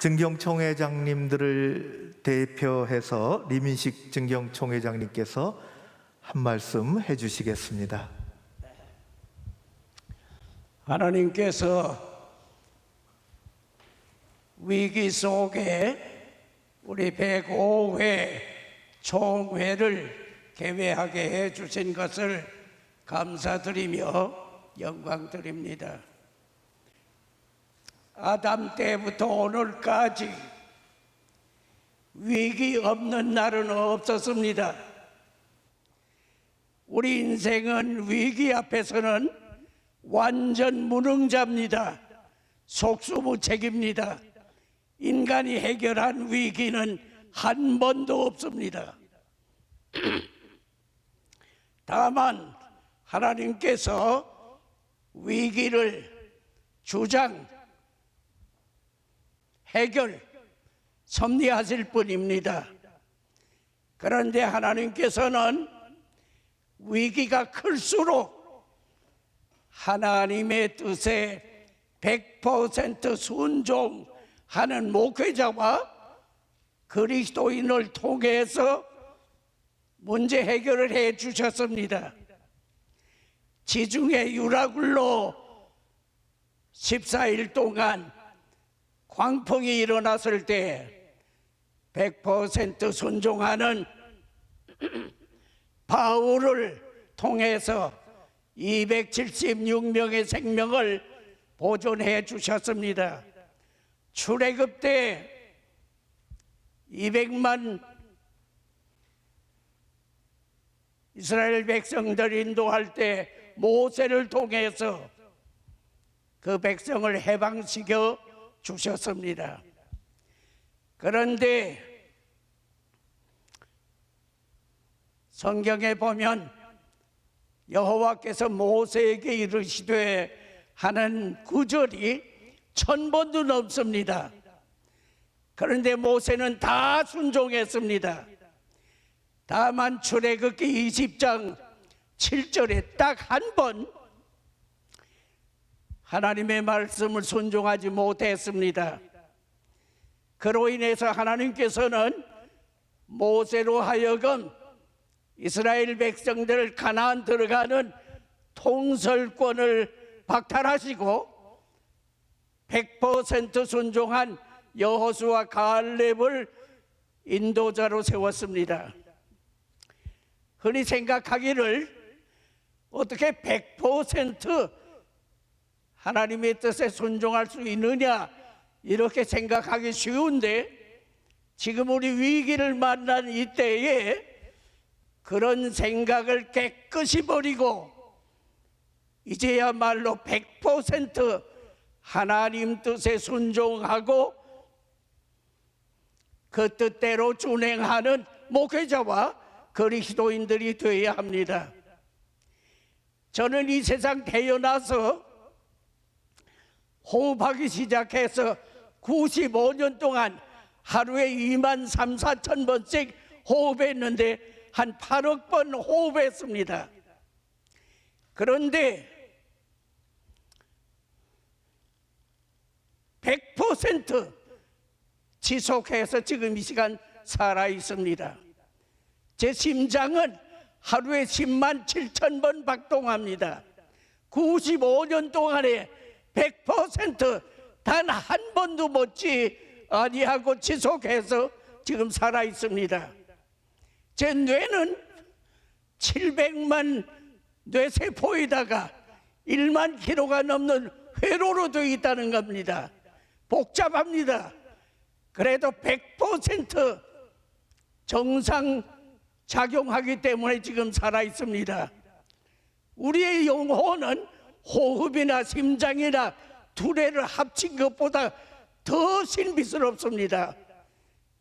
증경총회장님들을 대표해서 리민식 증경총회장님께서 한 말씀 해주시겠습니다. 하나님께서 위기 속에 우리 105회 총회를 개회하게 해주신 것을 감사드리며 영광드립니다. 아담 때부터 오늘까지 위기 없는 날은 없었습니다. 우리 인생은 위기 앞에서는 완전 무능자입니다. 속수무책입니다. 인간이 해결한 위기는 한 번도 없습니다. 다만 하나님께서 위기를 주장, 해결, 섭리하실 뿐입니다. 그런데 하나님께서는 위기가 클수록 하나님의 뜻에 100% 순종하는 목회자와 그리스도인을 통해서 문제 해결을 해 주셨습니다. 지중해 유라굴로 14일 동안 광풍이 일어났을 때 100% 순종하는 바울을 통해서 276명의 생명을 보존해 주셨습니다. 출애굽 때 200만 이스라엘 백성들 인도할 때 모세를 통해서 그 백성을 해방시켜 주셨습니다. 그런데 성경에 보면 여호와께서 모세에게 이르시되 하는 구절이 1000번도 넘습니다. 그런데 모세는 다 순종했습니다. 다만 출애굽기 20장 7절에 딱 한 번 하나님의 말씀을 순종하지 못했습니다. 그로 인해서 하나님께서는 모세로 하여금 이스라엘 백성들 가나안 들어가는 통솔권을 박탈하시고 100% 순종한 여호수아 갈렙을 인도자로 세웠습니다. 흔히 생각하기를 어떻게 100% 하나님의 뜻에 순종할 수 있느냐 이렇게 생각하기 쉬운데 지금 우리 위기를 만난 이때에 그런 생각을 깨끗이 버리고 이제야말로 100% 하나님 뜻에 순종하고 그 뜻대로 준행하는 목회자와 그리스도인들이 되어야 합니다. 저는 이 세상 태어나서 호흡하기 시작해서 95년 동안 하루에 2만 3, 4천 번씩 호흡했는데 한 8억 번 호흡했습니다. 그런데 100% 지속해서 지금 이 시간 살아 있습니다. 제 심장은 하루에 10만 7천 번 박동합니다. 95년 동안에 100% 단 한 번도 못지 아니하고 지속해서 지금 살아 있습니다. 제 뇌는 700만 뇌세포에다가 1만 킬로가 넘는 회로로 되어 있다는 겁니다. 복잡합니다. 그래도 100% 정상 작용하기 때문에 지금 살아 있습니다. 우리의 영혼은 호흡이나 심장이나 두뇌를 합친 것보다 더 신비스럽습니다.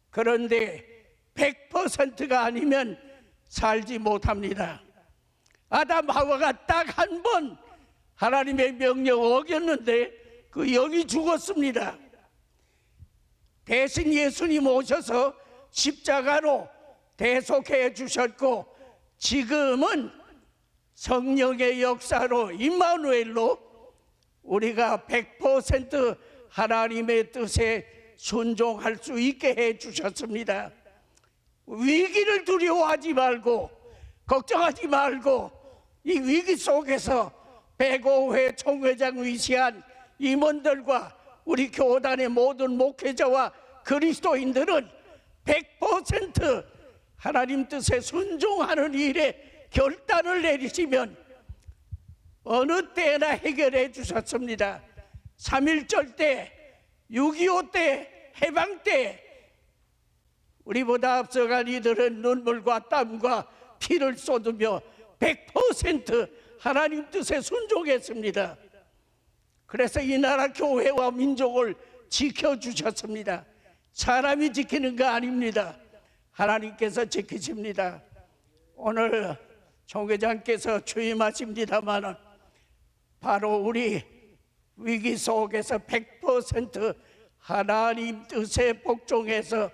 그런데 100%가 아니면 살지 못합니다. 아담 하와가 딱 한 번 하나님의 명령 어겼는데 그 영이 죽었습니다. 대신 예수님 오셔서 십자가로 대속해 주셨고 지금은 성령의 역사로 임마누엘로 우리가 100% 하나님의 뜻에 순종할 수 있게 해 주셨습니다. 위기를 두려워하지 말고 걱정하지 말고 이 위기 속에서 105회 총회장 위시한 임원들과 우리 교단의 모든 목회자와 그리스도인들은 100% 하나님 뜻에 순종하는 일에 결단을 내리시면 어느 때나 해결해 주셨습니다. 3.1절 때, 6.25 때, 해방 때 우리보다 앞서간 이들은 눈물과 땀과 피를 쏟으며 100% 하나님 뜻에 순종했습니다. 그래서 이 나라 교회와 민족을 지켜주셨습니다. 사람이 지키는 거 아닙니다. 하나님께서 지키십니다. 오늘 총회장께서 취임하십니다만 바로 우리 위기 속에서 100% 하나님 뜻에 복종해서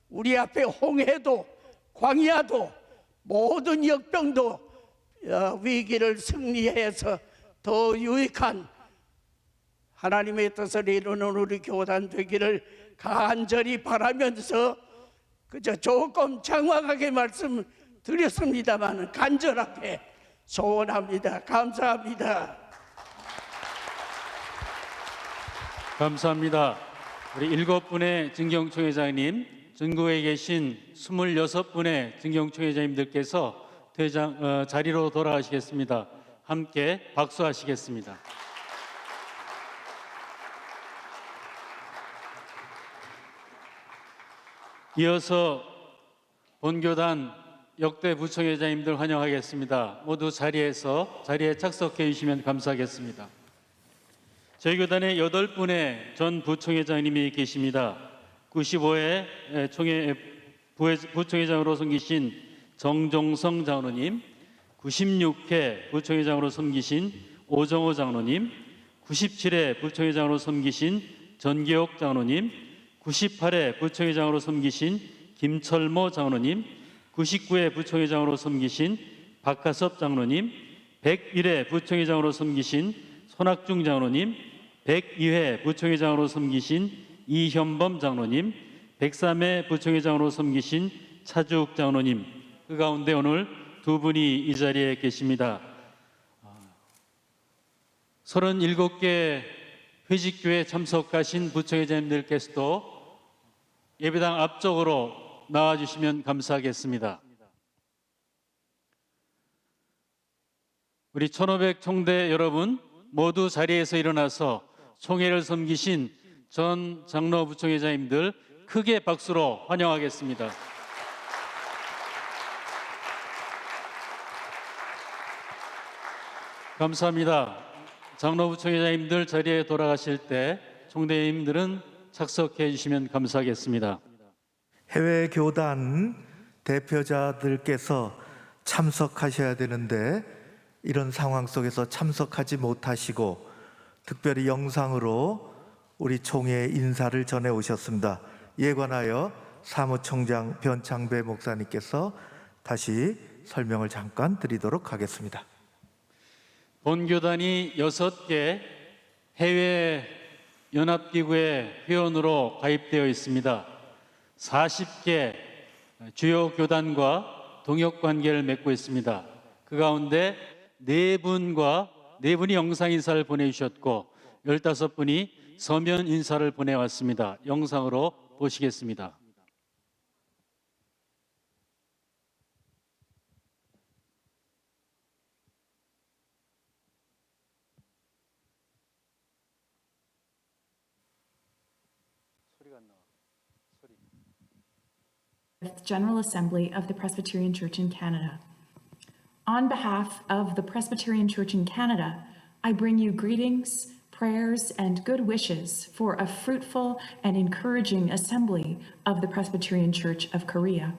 우리 앞에 홍해도 광야도 모든 역병도 위기를 승리해서 더 유익한 하나님의 뜻을 이루는 우리 교단 되기를 간절히 바라면서 그저 조금 장황하게 말씀드렸습니다만 간절하게 소원합니다. 감사합니다. 감사합니다. 우리 7분의 증경총회장님, 전국에 계신 26분의 증경총회장님들께서 자리로 돌아가시겠습니다. 함께 박수하시겠습니다. 이어서 본교단 역대 부총회장님들 환영하겠습니다. 모두 자리에 착석해 주시면 감사하겠습니다. 저희 교단에 8분의 전 부총회장님이 계십니다. 95회 부총회장으로 섬기신 정종성 장로님, 96회 부총회장으로 섬기신 오정호 장로님, 97회 부총회장으로 섬기신 전기옥 장로님, 98회 부총회장으로 섬기신 김철모 장로님, 99회 부총회장으로 섬기신 박하섭 장로님, 101회 부총회장으로 섬기신 손학중 장로님, 102회 부총회장으로 섬기신 이현범 장로님, 103회 부총회장으로 섬기신 차주욱 장로님, 그 가운데 오늘 두 분이 이 자리에 계십니다. 37개 회직교회 참석하신 부총회장님들께서도 예배당 앞쪽으로 나와주시면 감사하겠습니다. 우리 1500 총대 여러분 모두 자리에서 일어나서 총회를 섬기신 전 장로 부총회장님들 크게 박수로 환영하겠습니다. 감사합니다. 장로 부총회장님들 자리에 돌아가실 때 총대님들은 착석해 주시면 감사하겠습니다. 해외 교단 대표자들께서 참석하셔야 되는데 이런 상황 속에서 참석하지 못하시고 특별히 영상으로 우리 총회 인사를 전해 오셨습니다. 이에 관하여 사무총장 변창배 목사님께서 다시 설명을 잠깐 드리도록 하겠습니다. 본교단이 6개 해외 연합기구의 회원으로 가입되어 있습니다. 40개 주요 교단과 동역 관계를 맺고 있습니다. 그 가운데 4분이 영상 인사를 보내주셨고 15분이 서면 인사를 보내왔습니다. 영상으로 보시겠습니다. General Assembly of the Presbyterian Church in Canada. On behalf of the Presbyterian Church in Canada, I bring you greetings, prayers, and good wishes for a fruitful and encouraging assembly of the Presbyterian Church of Korea.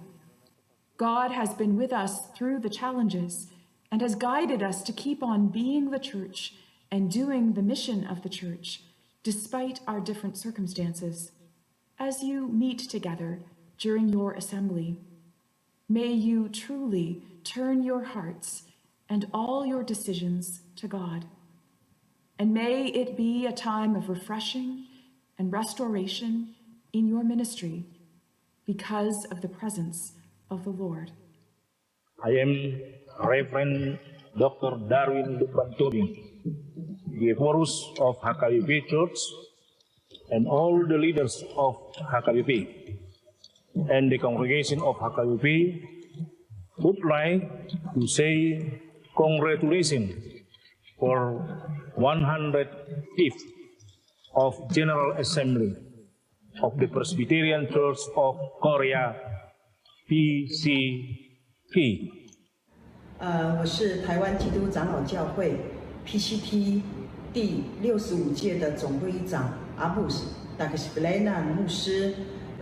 God has been with us through the challenges and has guided us to keep on being the church and doing the mission of the church, despite our different circumstances. As you meet together during your assembly, may you truly turn your hearts and all your decisions to God. And may it be a time of refreshing and restoration in your ministry because of the presence of the Lord. I am Reverend Dr. Darwin Lubanturi, the Horus of HKBP Church, and all the leaders of HKBP and the congregation of HKBP would like to say congratulations for 105th of General Assembly of the Presbyterian Church of Korea, PCP. 我是台湾基督长老教会 PCT 第65届的总会议长阿布斯达克斯布雷纳牧师。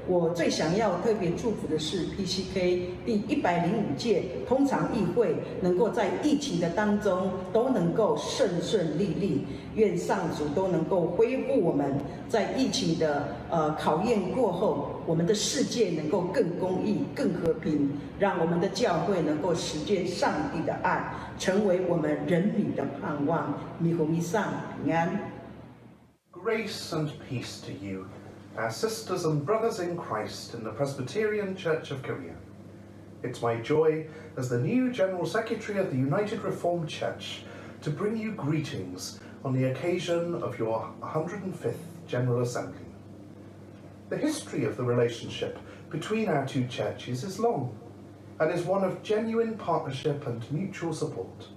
我最想要特别祝福的是 PCK 第105届通常议会能够在疫情的当中都能够顺顺利利，愿上主都能够恢复我们在疫情的考验过后，我们的世界能够更公义、更和平，让我们的教会能够实践上帝的爱，成为我们人民的盼望。弥呼弥上平安。Grace and peace to you, our sisters and brothers in Christ in the Presbyterian Church of Korea. It's my joy as the new General Secretary of the United Reformed Church to bring you greetings on the occasion of your 105th General Assembly. The history of the relationship between our two churches is long and is one of genuine partnership and mutual support.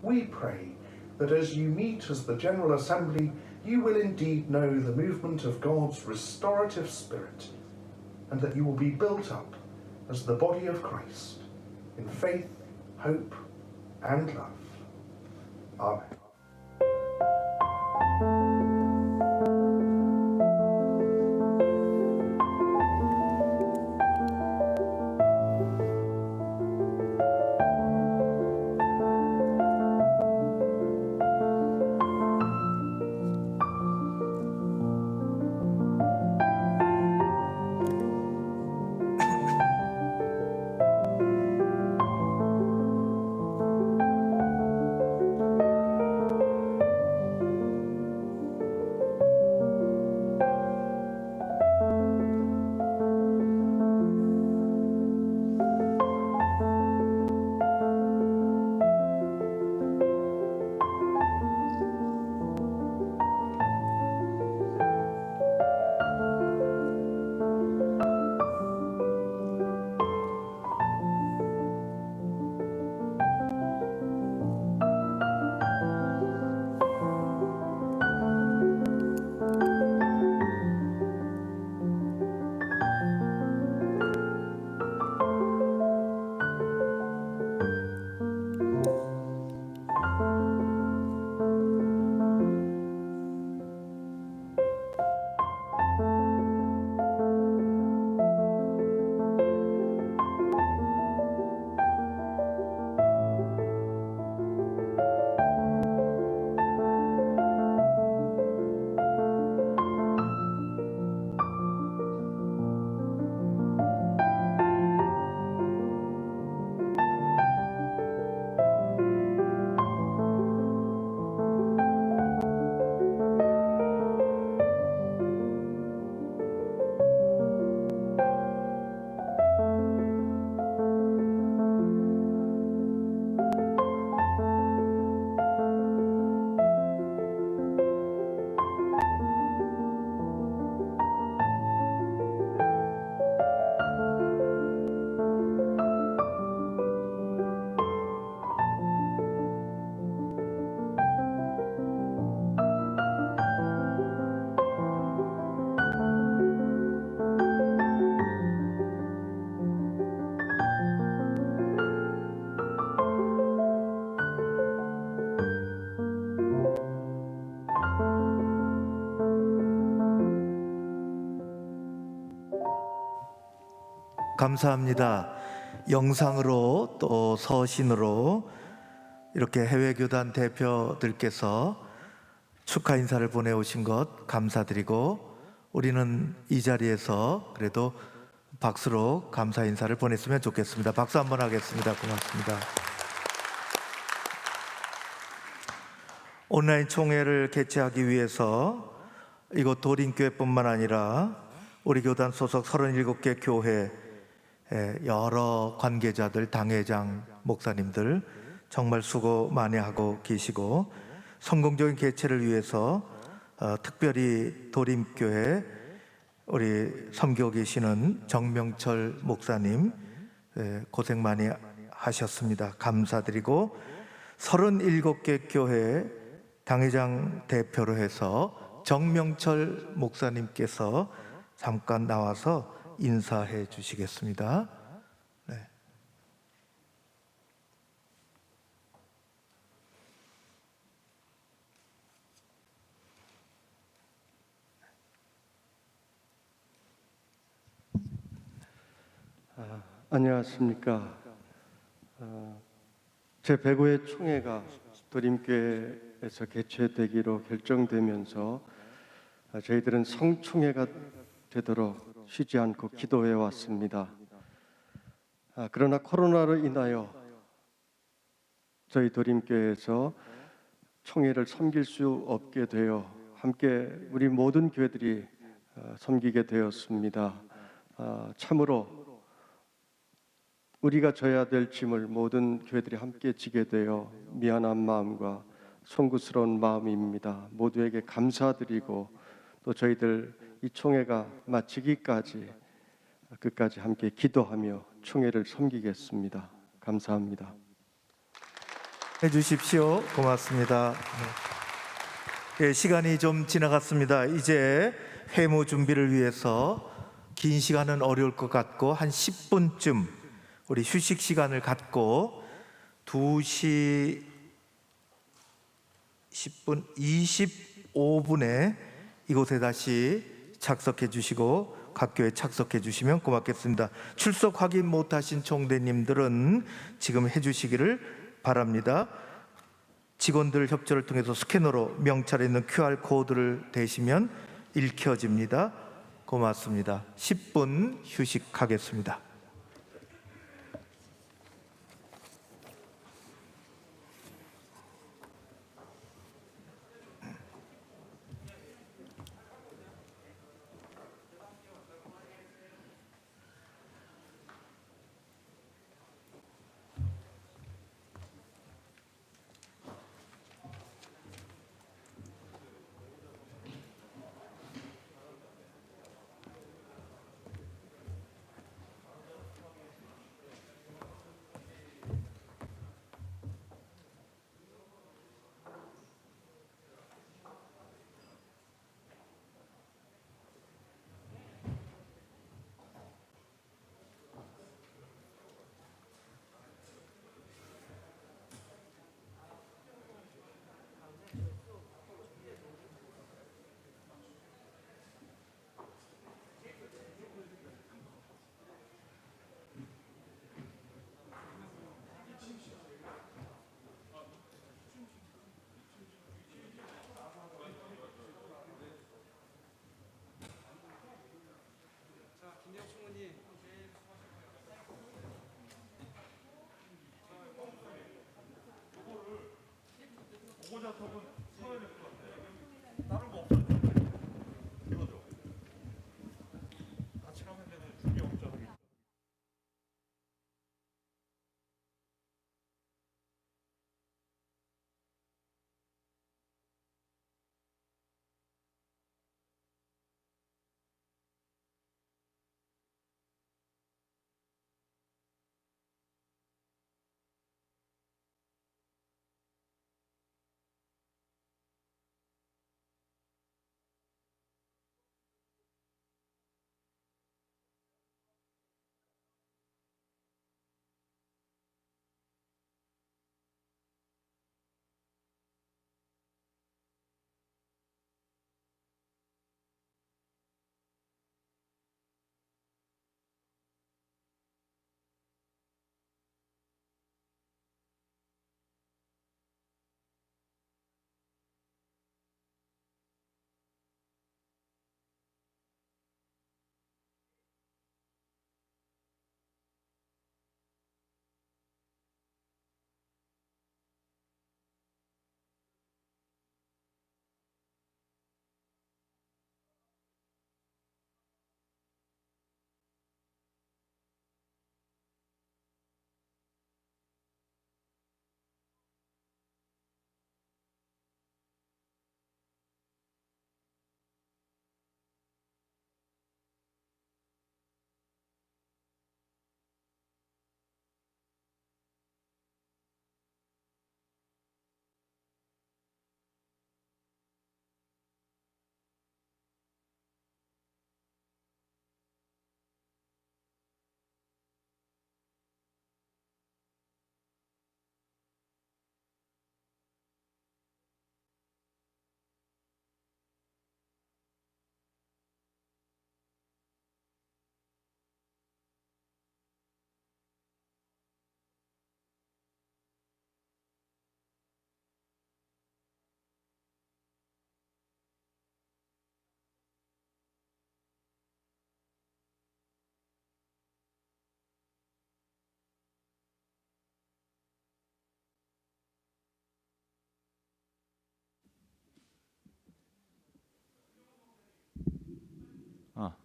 We pray that as you meet as the General Assembly, you will indeed know the movement of God's restorative spirit, and that you will be built up as the body of Christ in faith, hope, and love. Amen. 감사합니다. 영상으로 또 서신으로 이렇게 해외교단 대표들께서 축하 인사를 보내오신 것 감사드리고, 우리는 이 자리에서 그래도 박수로 감사 인사를 보냈으면 좋겠습니다. 박수 한번 하겠습니다. 고맙습니다. 온라인 총회를 개최하기 위해서 이곳 도림교회뿐만 아니라 우리 교단 소속 37개 교회 여러 관계자들, 당회장, 목사님들 정말 수고 많이 하고 계시고, 성공적인 개최를 위해서 특별히 도림교회 우리 섬기고 계시는 정명철 목사님 고생 많이 하셨습니다. 감사드리고, 37개 교회 당회장 대표로 해서 정명철 목사님께서 잠깐 나와서 인사해 주시겠습니다. 네. 안녕하십니까. 제105회 총회가 도림교회에서 개최되기로 결정되면서 저희들은 성총회가 되도록 쉬지 않고 기도해 왔습니다. 그러나 코로나로 인하여 저희 도림교회에서 총회를 섬길 수 없게 되어 함께 우리 모든 교회들이 섬기게 되었습니다. 참으로 우리가 져야 될 짐을 모든 교회들이 함께 지게 되어 미안한 마음과 송구스러운 마음입니다. 모두에게 감사드리고, 또 저희들 이 총회가 마치기까지 끝까지 함께 기도하며 총회를 섬기겠습니다. 감사합니다. 해주십시오. 고맙습니다. 네, 시간이 좀 지나갔습니다. 이제 회무 준비를 위해서 긴 시간은 어려울 것 같고 한 10분쯤 우리 휴식 시간을 갖고 2시 10분 25분에 이곳에 다시 착석해 주시고 각 교회 착석해 주시면 고맙겠습니다. 출석 확인 못하신 총대님들은 지금 해주시기를 바랍니다. 직원들 협조를 통해서 스캐너로 명찰에 있는 QR코드를 대시면 읽혀집니다. 고맙습니다. 10분 휴식하겠습니다.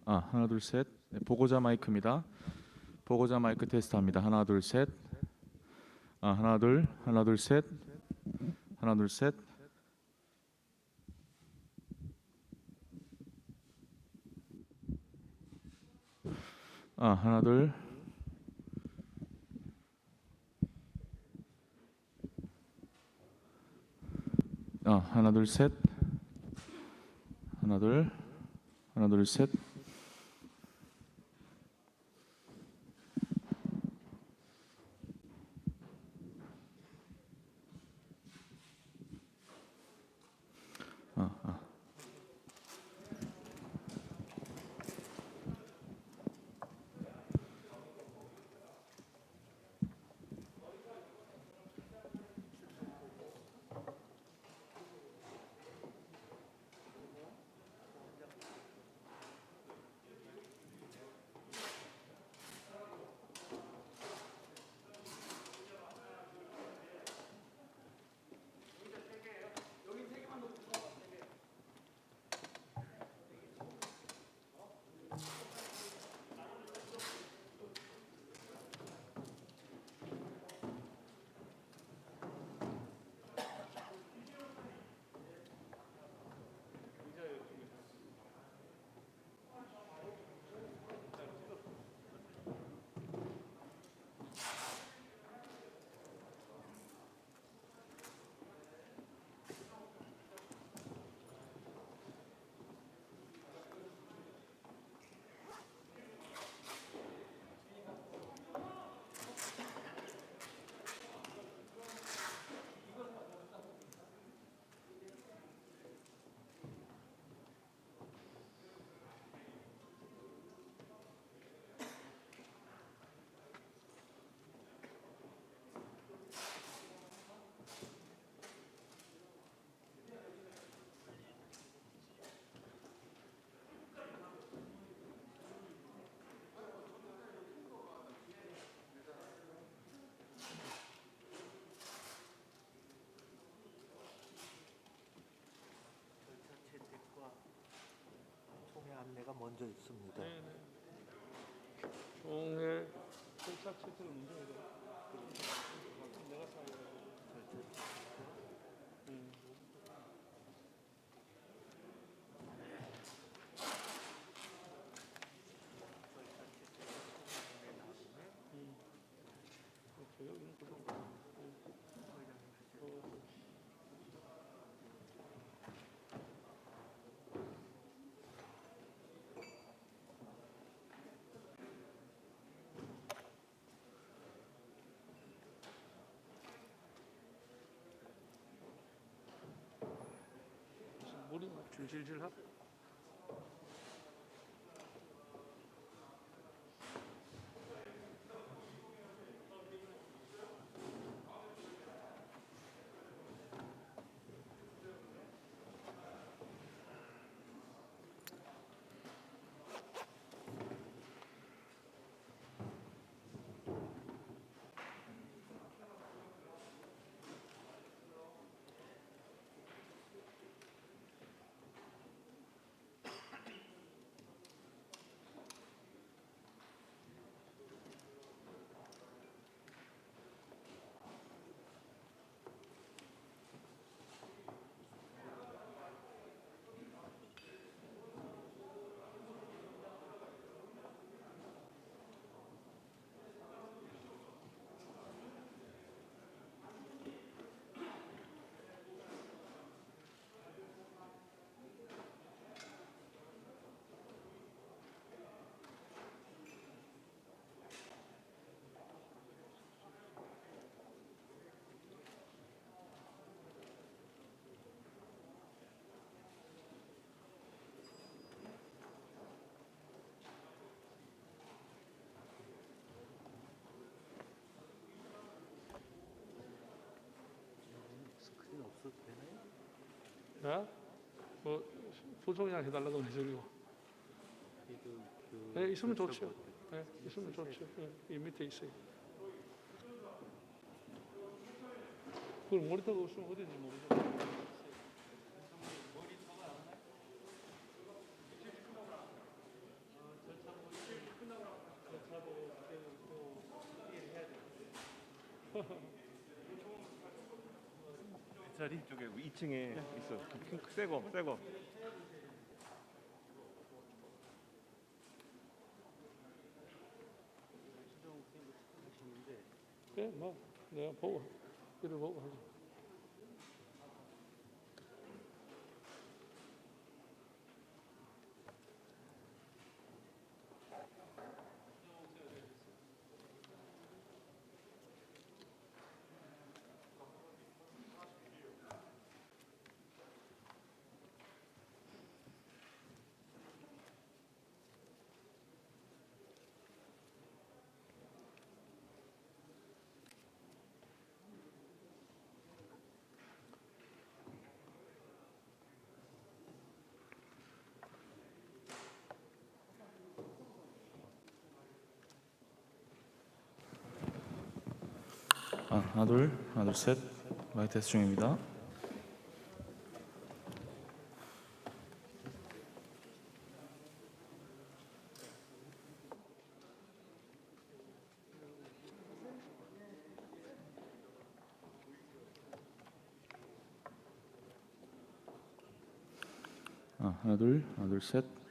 하나 둘 셋. 네, 보고자 마이크입니다. 보고자 마이크 테스트합니다. 하나 둘 셋. 하나 둘 셋. 하나 둘 셋. 하나 둘. 하나 둘 셋. 하나 둘 셋. 안내가 먼저 있습니다. 총회 절차 체크를 먼저 해야 돼. 내가 사야 물이 줄질질 하고. 자, 뭐 부총장 해달라고 해주고. 네, 있으면 좋죠. 네, 있으면 좋죠. 네, 이 밑에 있어요. 그 모니터가 없으면 어딘지 모르죠. 자리 쪽에 2층에 있어. 새거. 그래, 뭐 내가 보고 이를 보고 하지. 하나 둘 셋. 마이크 테스트 중입니다. 하나 둘 셋.